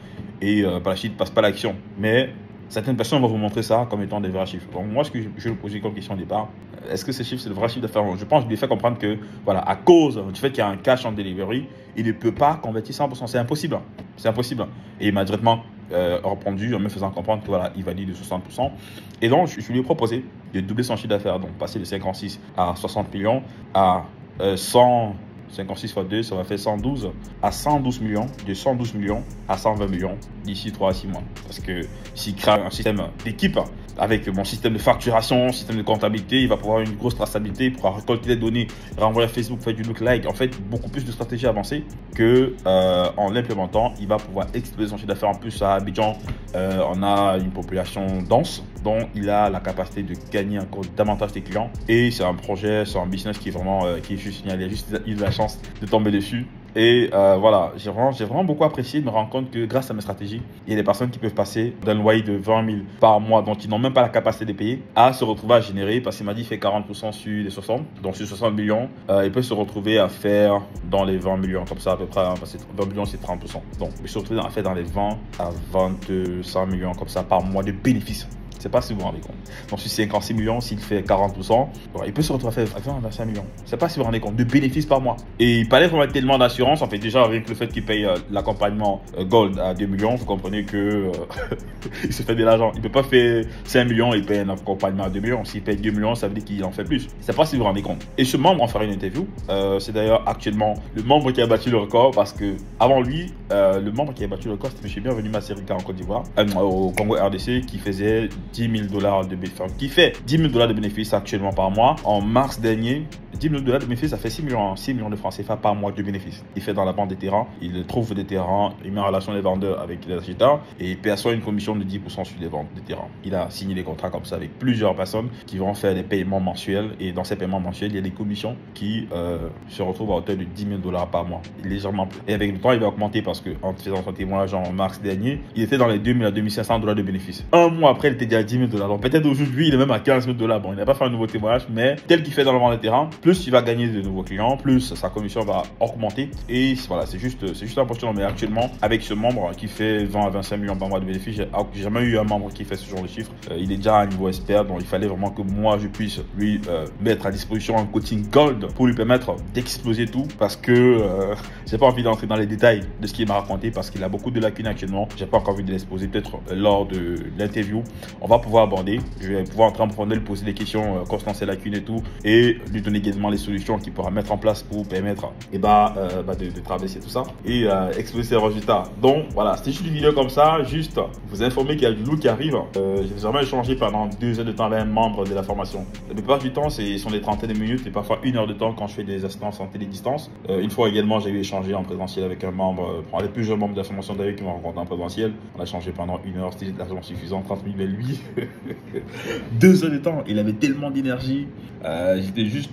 et par la suite, ils ne passent pas l'action. Mais Certaines personnes vont vous montrer ça comme étant des vrais chiffres. Donc moi, ce que je vais poser comme question au départ, est-ce que ces chiffres, c'est le vrai chiffre d'affaires? Je pense que je lui ai fait comprendre que, voilà, à cause du fait qu'il y a un cash en delivery, il ne peut pas convertir 100%. C'est impossible. C'est impossible. Et il m'a directement répondu en me faisant comprendre que voilà, il valide de 60%. Et donc, je lui ai proposé de doubler son chiffre d'affaires, donc passer de 56 à 60 millions à 100. 56 x 2, ça va faire 112 à 112 millions, de 112 millions à 120 millions d'ici 3 à 6 mois. Parce que s'il crée un système d'équipe avec mon système de facturation, système de comptabilité, il va pouvoir avoir une grosse traçabilité, il pourra récolter des données, renvoyer à Facebook, faire du look-like. En fait, beaucoup plus de stratégies avancées que en l'implémentant, il va pouvoir exploser son chiffre d'affaires. En plus, à Abidjan, on a une population dense, dont il a la capacité de gagner encore davantage de clients. Et c'est un projet, c'est un business qui est vraiment qui est juste génial. Il a juste eu la chance de tomber dessus. Et voilà, j'ai vraiment beaucoup apprécié de me rendre compte que grâce à mes stratégies, il y a des personnes qui peuvent passer d'un loyer de 20 000 par mois, dont ils n'ont même pas la capacité de payer, à se retrouver à générer, parce qu'il m'a dit qu'il fait 40% sur les 60, donc sur 60 millions, il peut se retrouver à faire dans les 20 millions, comme ça à peu près, hein, parce que 20 millions c'est 30%. Donc il peut se retrouver à faire dans les 20 à 25 millions comme ça par mois de bénéfices. Je ne sais pas si vous vous rendez compte. Donc, sur 56 millions, s'il fait 40%, il peut se retrouver à faire 20 à 25 millions. Je ne sais pas si vous vous rendez compte de bénéfices par mois. Et il parlait vraiment tellement d'assurance. En fait, déjà, avec le fait qu'il paye l'accompagnement Gold à 2 millions, vous comprenez que il se fait de l'argent. Il ne peut pas faire 5 millions et il paye un accompagnement à 2 millions. S'il paye 2 millions, ça veut dire qu'il en fait plus. Je ne sais pas si vous vous rendez compte. Et ce membre, on fera une interview. C'est d'ailleurs actuellement le membre qui a battu le record parce que avant lui, le membre qui a battu le record, c'était M. Bienvenu Masserica en Côte d'Ivoire, au Congo RDC, qui faisait 10 000 $ de bénéfices, qui fait 10 000 $ de bénéfices actuellement par mois. En mars dernier, 10 000 $ de bénéfices, ça fait 6 millions de francs CFA par mois de bénéfices. Il fait dans la vente des terrains, il trouve des terrains, il met en relation les vendeurs avec les acheteurs et il perçoit une commission de 10% sur les ventes des terrains. Il a signé des contrats comme ça avec plusieurs personnes qui vont faire des paiements mensuels et dans ces paiements mensuels, il y a des commissions qui se retrouvent à hauteur de 10 000 $ par mois, légèrement plus. Et avec le temps, il va augmenter parce que en faisant son témoignage en mars dernier, il était dans les 2 000 à 2 500 $ de bénéfices. Un mois après, il était déjà à 10 000 $. Donc peut-être aujourd'hui, il est même à 15 000 $. Bon, il n'a pas fait un nouveau témoignage, mais tel qu'il fait dans le vente des terrains, plus il va gagner de nouveaux clients, plus sa commission va augmenter. Et voilà, c'est juste un postulat. Mais actuellement, avec ce membre qui fait 20 à 25 millions par mois de bénéfices, j'ai jamais eu un membre qui fait ce genre de chiffres. Il est déjà à un niveau expert, donc il fallait vraiment que moi je puisse lui mettre à disposition un coaching gold pour lui permettre d'exploser tout, parce que j'ai pas envie d'entrer dans les détails de ce qu'il m'a raconté parce qu'il a beaucoup de lacunes actuellement. J'ai pas encore envie de l'exposer. Peut-être lors de l'interview, on va pouvoir aborder. Je vais pouvoir entrer en profondeur, lui poser des questions concernant ses lacunes et tout, et lui donner également les solutions qu'il pourra mettre en place pour permettre de traverser tout ça et exploser ses résultats. Donc voilà, c'était juste une vidéo comme ça, juste vous informer qu'il y a du lourd qui arrive. J'ai jamais échangé pendant 2 heures de temps avec un membre de la formation. La plupart du temps, ce sont des trentaines de minutes et parfois 1 heure de temps quand je fais des assistances en télédistance. Une fois également, j'ai eu échangé en présentiel avec un membre, avec plusieurs membres de la formation d'ailleurs qui m'ont rencontré en présentiel. On a échangé pendant 1 heure, c'était largement suffisant, 30 minutes, mais lui, 2 heures de temps, il avait tellement d'énergie. J'étais juste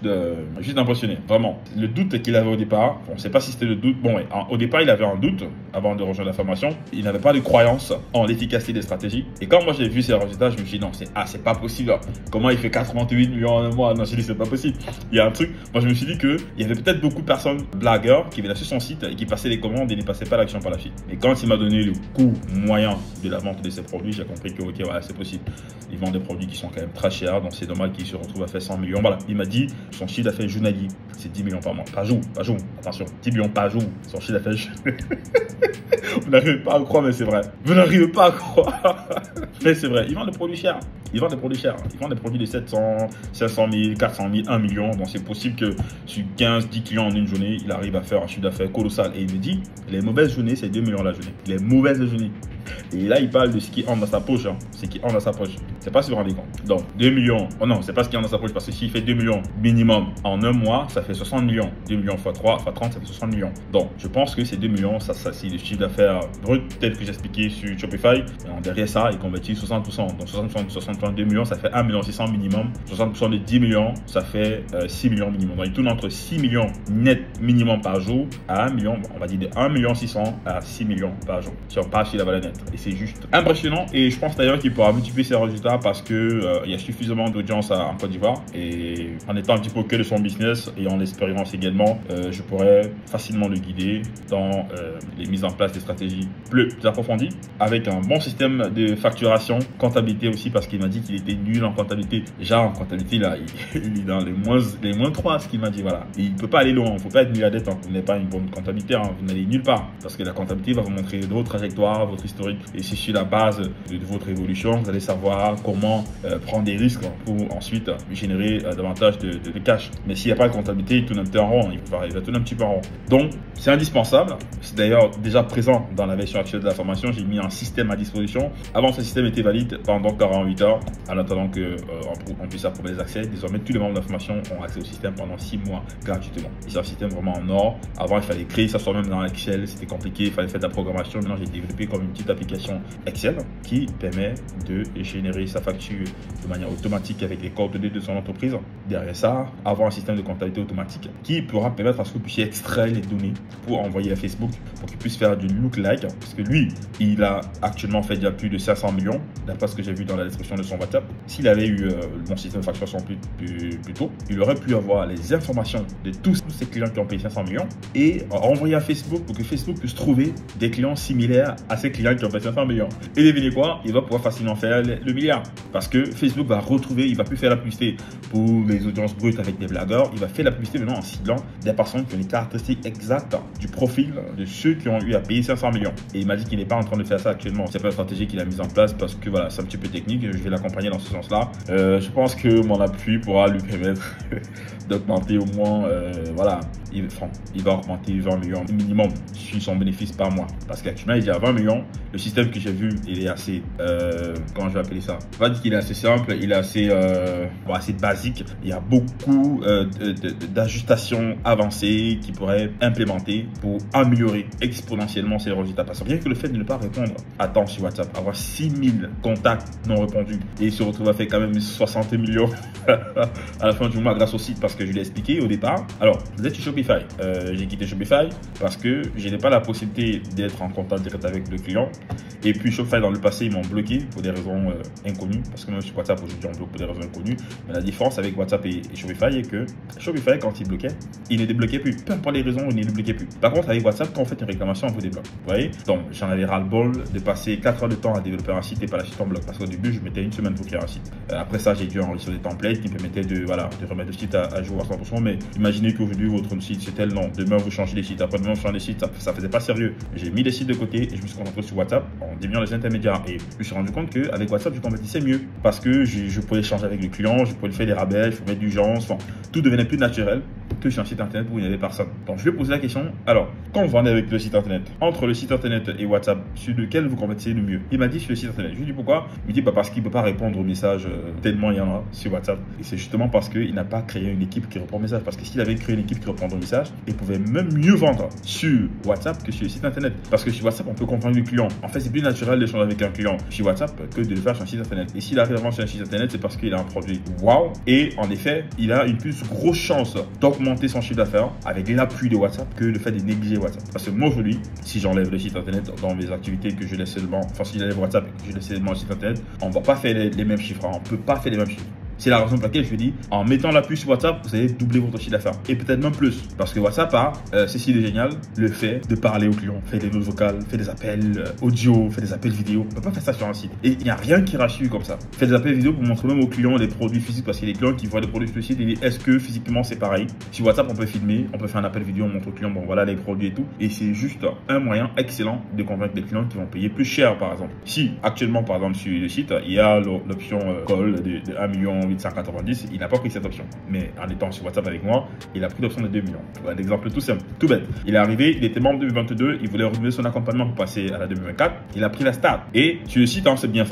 impressionné, vraiment. Le doute qu'il avait au départ, on ne sait pas si c'était le doute. Bon, ouais, au départ, il avait un doute avant de rejoindre la formation. Il n'avait pas de croyance en l'efficacité des stratégies. Et quand moi j'ai vu ses résultats, je me suis dit non, c'est pas possible. Comment il fait 88 millions en un mois? Non, je dit c'est pas possible. Il y a un truc. Moi, je me suis dit qu'il y avait peut-être beaucoup de personnes, blagueurs, qui venaient sur son site et qui passaient les commandes et ne passaient pas l'action par la suite. Et quand il m'a donné le coût moyen de la vente de ses produits, j'ai compris que ok, voilà, c'est possible. Ils vendent des produits qui sont quand même très chers, donc c'est normal qu'il se retrouve à faire 100 millions. Voilà, il m'a dit son chiffre d'affaires journalier, c'est 10 millions par mois. Par jour, attention, 10 millions par jour, son chiffre d'affaires. Vous n'arrivez pas à croire, mais c'est vrai. Vous n'arrivez pas à croire. Mais c'est vrai, ils vendent des produits chers. Ils vendent des produits de 700, 500 000, 400 000, 1 million. Donc c'est possible que sur 15, 10 clients en une journée, il arrive à faire un chiffre d'affaires colossal. Et il me dit, les mauvaises journées, c'est 2 millions la journée. Les mauvaises journées. Et là, il parle de ce qui entre dans sa poche. Ce qui entre dans sa poche. C'est pas si vous vous rendez compte. Donc 2 millions. Oh non, c'est pas ce qui entre dans sa poche. Parce que s'il fait 2 millions minimum en un mois, ça fait 60 millions. 2 millions x 3, x 30, ça fait 60 millions. Donc je pense que ces 2 millions, ça c'est le chiffre d'affaires brut, tel que j'ai expliqué sur Shopify. Et derrière ça, il convertit 60%. Donc 60% de 2 millions, ça fait 1 million 600 minimum. 60% de 10 millions, ça fait 6 millions minimum. Donc il tourne entre 6 millions net minimum par jour à 1 million. On va dire de 1 million 600 à 6 millions par jour. Si on part sur la valeur nette. Et c'est juste impressionnant. Et je pense d'ailleurs qu'il pourra multiplier ses résultats parce que il y a suffisamment d'audience en Côte d'Ivoire. Et en étant un petit peu au cœur de son business et en l'expérience également, je pourrais facilement le guider dans les mises en place des stratégies plus approfondies avec un bon système de facturation, comptabilité aussi, parce qu'il m'a dit qu'il était nul en comptabilité. Déjà en comptabilité, là, il est dans les moins 3, ce qu'il m'a dit. Voilà. Et il ne peut pas aller loin. Il ne faut pas être milliardaire tant que vous n'avez pas une bonne comptabilité. Hein. Vous n'allez nulle part. Parce que la comptabilité va vous montrer votre trajectoire, votre historique. Et c'est sur la base de votre évolution, vous allez savoir comment prendre des risques pour ensuite générer davantage de cash. Mais s'il n'y a pas de comptabilité, il tourne un petit peu en rond. Il va tourner un petit peu en rond. Donc, c'est indispensable. C'est d'ailleurs déjà présent dans la version actuelle de la formation. J'ai mis un système à disposition. Avant, ce système était valide pendant 48 heures. En attendant qu'on puisse approuver les accès. Désormais, tous les membres de la formation ont accès au système pendant 6 mois gratuitement. Et c'est un système vraiment en or. Avant, il fallait créer ça soi-même dans Excel. C'était compliqué. Il fallait faire de la programmation. Maintenant, j'ai développé comme une petite application Excel qui permet de générer sa facture de manière automatique avec les coordonnées de son entreprise. Derrière ça, avoir un système de comptabilité automatique qui pourra permettre à ce que vous puissiez extraire les données pour envoyer à Facebook pour qu'il puisse faire du look-like. Parce que lui, il a actuellement fait déjà plus de 500 millions, d'après ce que j'ai vu dans la description de son WhatsApp. S'il avait eu mon système de facturation plus tôt, il aurait pu avoir les informations de tous ses clients qui ont payé 500 millions et envoyer à Facebook pour que Facebook puisse trouver des clients similaires à ces clients qui ont payé 500 millions. Et devinez quoi? Il va pouvoir facilement faire le milliard. Parce que Facebook va retrouver, il va plus faire la publicité pour les audiences brutes avec des blagueurs. Il va faire la publicité maintenant en ciblant des personnes qui ont les caractéristiques exactes du profil de ceux qui ont eu à payer 500 millions. Et il m'a dit qu'il n'est pas en train de faire ça actuellement. C'est pas une stratégie qu'il a mise en place parce que voilà, c'est un petit peu technique. Je vais l'accompagner dans ce sens-là. Je pense que mon appui pourra lui permettre d'augmenter au moins, voilà, il va augmenter 20 millions minimum sur son bénéfice par mois. Parce qu'actuellement, il est à 20 millions. Le système que j'ai vu, il est assez, comment je vais appeler ça? On va dire qu'il est assez simple, il est assez, assez basique. Il y a beaucoup d'ajustations avancées qu'il pourrait implémenter pour améliorer exponentiellement ses résultats. Parce que rien que le fait de ne pas répondre à temps sur WhatsApp, avoir 6000 contacts non répondus et il se retrouve à faire quand même 60 millions à la fin du mois grâce au site, parce que je l'ai expliqué au départ. Alors, vous êtes sur Shopify. J'ai quitté Shopify parce que je n'ai pas la possibilité d'être en contact direct avec le client. Et puis Shopify dans le passé, ils m'ont bloqué pour des raisons inconnues, parce que même sur WhatsApp aujourd'hui on bloque pour des raisons inconnues. Mais la différence avec WhatsApp et Shopify est que Shopify, quand il bloquait, il ne débloquait plus. Peu importe les raisons, il ne débloquait plus. Par contre, avec WhatsApp, quand on fait une réclamation, on vous débloque. Vous voyez? Donc j'en avais ras-le-bol de passer 4 heures de temps à développer un site et pas la suite en bloc, parce qu'au début je mettais une semaine pour créer un site. Après ça, j'ai dû enregistrer des templates qui me permettaient de remettre le site à jour à 100%. Mais imaginez qu'aujourd'hui votre site c'est tel nom, demain vous changez les sites, après demain vous changez les sites, ça faisait pas sérieux. J'ai mis les sites de côté et je me suis concentré sur WhatsApp en diminuant les intermédiaires. Et je me suis rendu compte qu'avec WhatsApp je compétissais mieux parce que je pouvais échanger avec le client, je pouvais faire des rabais, je pouvais mettre d'urgence, enfin, tout devenait plus naturel que sur un site internet où il n'y avait personne. Donc je vais poser la question, alors quand vous vendez avec le site internet, entre le site internet et WhatsApp, sur lequel vous compétissez le mieux? Il m'a dit sur le site internet. Je lui dis pourquoi? Il me dit parce qu'il ne peut pas répondre aux messages tellement il y en a sur WhatsApp. Et c'est justement parce qu'il n'a pas créé une équipe qui répond aux messages. Parce que s'il avait créé une équipe qui répond aux messages, il pouvait même mieux vendre sur WhatsApp que sur le site internet. Parce que sur WhatsApp, on peut comprendre le client. En fait, c'est plus naturel d'échanger avec un client sur WhatsApp que de le faire sur un site internet. Et s'il arrive à vendre sur un site internet, c'est parce qu'il a un produit wow. Et en effet, il a une plus grosse chance d'augmenter son chiffre d'affaires avec l'appui de WhatsApp que le fait de négliger WhatsApp. Parce que moi, aujourd'hui, si j'enlève le site internet dans mes activités que je laisse seulement, enfin, si j'enlève WhatsApp et que je laisse seulement le site internet, on ne va pas faire les mêmes chiffres. On ne peut pas faire les mêmes chiffres. C'est la raison pour laquelle je dis, en mettant l'appui sur WhatsApp, vous allez doubler votre chiffre d'affaires. Et peut-être même plus. Parce que WhatsApp a, ceci de génial, le fait de parler aux clients, faire des notes vocales, faire des appels audio, faire des appels vidéo. On ne peut pas faire ça sur un site. Et il n'y a rien qui rassure comme ça. Faire des appels vidéo pour montrer même aux clients les produits physiques. Parce qu'il y a des clients qui voient des produits sur le site et disent, est-ce que physiquement c'est pareil? Sur WhatsApp, on peut filmer, on peut faire un appel vidéo, on montre aux clients, bon voilà les produits et tout. Et c'est juste un moyen excellent de convaincre des clients qui vont payer plus cher, par exemple. Si actuellement, par exemple, sur le site, il y a l'option call de 1 890 000, il n'a pas pris cette option. Mais en étant sur WhatsApp avec moi, il a pris l'option de 2 millions. Voilà, un exemple tout simple, tout bête. Il est arrivé, il était membre de 2022, il voulait renouveler son accompagnement pour passer à la 2024. Il a pris la start. Et sur le site, hein, c'est bien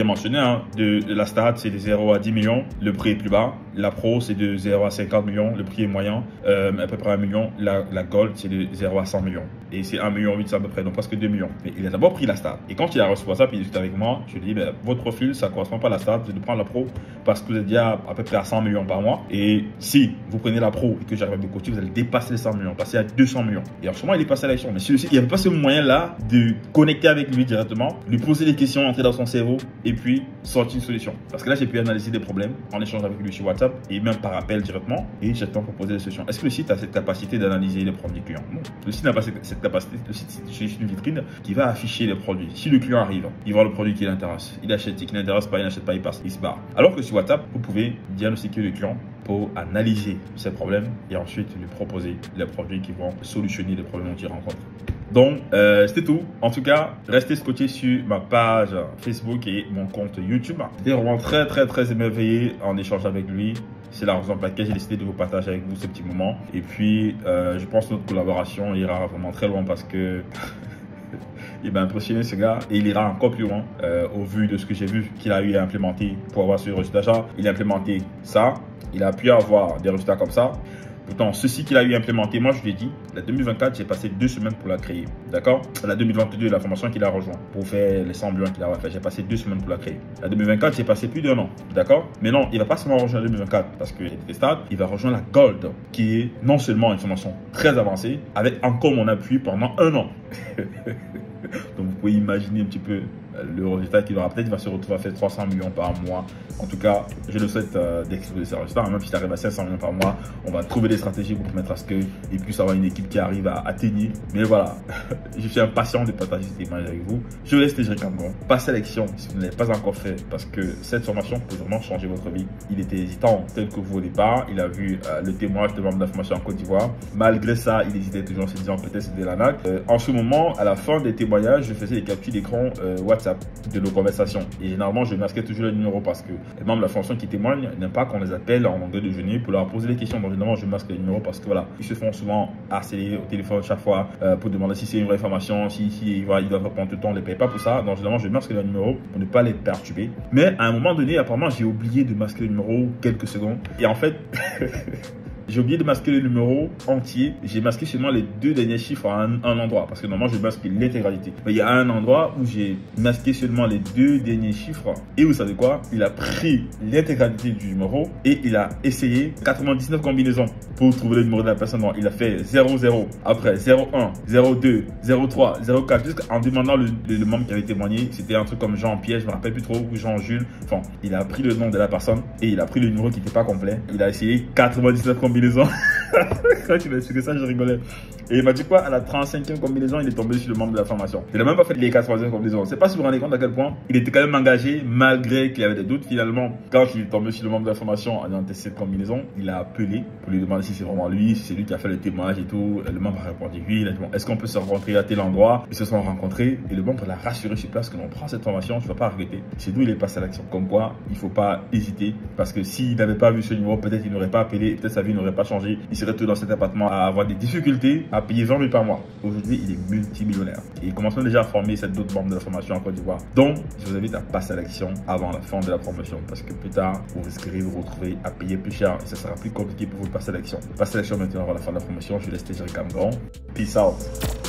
mentionné, hein, de la start, c'est de 0 à 10 millions, le prix est plus bas. La pro, c'est de 0 à 50 millions, le prix est moyen, à peu près 1 million. La gold, c'est de 0 à 100 millions. Et c'est 1,8 million à peu près, donc presque 2 millions. Mais il a d'abord pris la start. Et quand il a reçu WhatsApp, il discute avec moi, je lui dis, ben, votre profil, ça ne correspond pas à la start, vous devez prendre la pro parce que vous êtes déjà à peu près à 100 millions par mois. Et si vous prenez la pro et que j'arrive à me coacher, vous allez dépasser les 100 millions, passer à 200 millions. Et en ce moment, il est passé à l'action. Mais celui-ci, il n'y avait pas ce moyen-là de connecter avec lui directement, lui poser des questions, entrer dans son cerveau et puis sortir une solution. Parce que là, j'ai pu analyser des problèmes en échange avec lui sur WhatsApp et même par appel directement. Et j'ai proposé des solutions. Est-ce que le site a cette capacité d'analyser les problèmes des clients? Non. Le site n'a pas cette capacité. Le site, c'est juste une vitrine qui va afficher les produits. Si le client arrive, il voit le produit qui l'intéresse. Il achète, qui n'intéresse pas, il n'achète pas, il passe, il se barre. Alors que sur WhatsApp, vous pouvez diagnostiquer le client pour analyser ses problèmes et ensuite lui proposer les produits qui vont solutionner les problèmes qu'il rencontre. Donc, c'était tout. En tout cas, restez scotchés sur ma page Facebook et mon compte YouTube. J'étais vraiment très émerveillé en échange avec lui. C'est la raison pour laquelle j'ai décidé de vous partager avec vous ce petit moment. Et puis, je pense que notre collaboration ira vraiment très loin parce que il m'a impressionné ce gars et il ira encore plus loin au vu de ce que j'ai vu qu'il a eu à implémenter pour avoir ce résultat. Il a implémenté ça, il a pu avoir des résultats comme ça. Pourtant, ceci qu'il a eu à implémenter, moi je lui ai dit, la 2024, j'ai passé 2 semaines pour la créer. D'accord? La 2022, la formation qu'il a rejoint pour faire les 100 millions qu'il a fait, j'ai passé 2 semaines pour la créer. La 2024, j'ai passé plus d'1 an. D'accord? Mais non, il va pas seulement rejoindre la 2024 parce qu'il est stade, il va rejoindre la Gold qui est non seulement une formation très avancée, avec encore mon appui pendant 1 an. Donc vous pouvez imaginer un petit peu le résultat qu'il aura. Peut-être qu'il va se retrouver à faire 300 millions par mois. En tout cas, je le souhaite d'exploser ce résultat. Même si tu arrives à 500 millions par mois, on va trouver des stratégies pour permettre à ce qu'il puisse avoir une équipe qui arrive à atteindre. Mais voilà, je suis impatient de partager cette image avec vous. Je laisse Cédric Camgon. Passez à l'action si vous ne l'avez pas encore fait parce que cette formation peut vraiment changer votre vie. Il était hésitant tel que vous au départ. Il a vu le témoignage de membre de la formation en Côte d'Ivoire. Malgré ça, il hésitait toujours en se disant peut-être c'était l'arnaque. En ce moment, à la fin des témoignages, je faisais des captures d'écran WhatsApp de nos conversations. Et généralement, je masquais toujours le numéro parce que les membres de la formation qui témoignent n'aiment pas qu'on les appelle en longueur de journée pour leur poser des questions. Donc, généralement, je masque le numéro parce que voilà, ils se font souvent harceler au téléphone chaque fois pour demander si c'est une vraie formation, si ils doivent répondre tout le temps, on ne les paye pas pour ça. Donc, généralement, je masque le numéro pour ne pas les perturber. Mais à un moment donné, apparemment, j'ai oublié de masquer le numéro quelques secondes. Et en fait, j'ai oublié de masquer le numéro entier. J'ai masqué seulement les 2 derniers chiffres à un endroit. Parce que normalement, je masque l'intégralité. Mais il y a un endroit où j'ai masqué seulement les 2 derniers chiffres. Et vous savez quoi? Il a pris l'intégralité du numéro et il a essayé 99 combinaisons pour trouver le numéro de la personne. Donc, il a fait 00, après 01, 02, 03, 04, jusqu'en demandant le membre qui avait témoigné. C'était un truc comme Jean-Pierre, je ne me rappelle plus trop, ou Jean-Jules. Enfin, il a pris le nom de la personne et il a pris le numéro qui n'était pas complet. Il a essayé 99 combinaisons. Quand il m'a expliqué ça, je rigolais. Et il m'a dit quoi? À la 35e combinaison, il est tombé sur le membre de la formation. Il n'a même pas fait les 80e combinaisons. Je ne sais pas si vous vous rendez compte à quel point il était quand même engagé, malgré qu'il avait des doutes. Finalement, quand il est tombé sur le membre de la formation en ayant testé cette combinaison, il a appelé pour lui demander si c'est vraiment lui, si c'est lui qui a fait le témoignage et tout. Le membre a répondu oui. Il a dit bon, est-ce qu'on peut se rencontrer à tel endroit? Ils se sont rencontrés et le membre l'a rassuré sur place que l'on prend cette formation, tu ne vas pas regretter. C'est d'où il est passé à l'action. Comme quoi, il ne faut pas hésiter parce que s'il n'avait pas vu ce numéro, peut-être il n'aurait pas appelé, peut-être sa vie n'aurait pas changé. Il serait tout dans cet appartement à avoir des difficultés à payer 20 000 par mois. Aujourd'hui, il est multimillionnaire et il commence déjà à former cette d'autres membres de la formation en Côte d'Ivoire. Donc, je vous invite à passer à l'action avant la fin de la promotion parce que plus tard, vous risquerez de vous retrouver à payer plus cher et ça sera plus compliqué pour vous de passer à l'action. Passez à l'action maintenant avant la fin de la promotion. Je laisse Cédric Camgon. Peace out.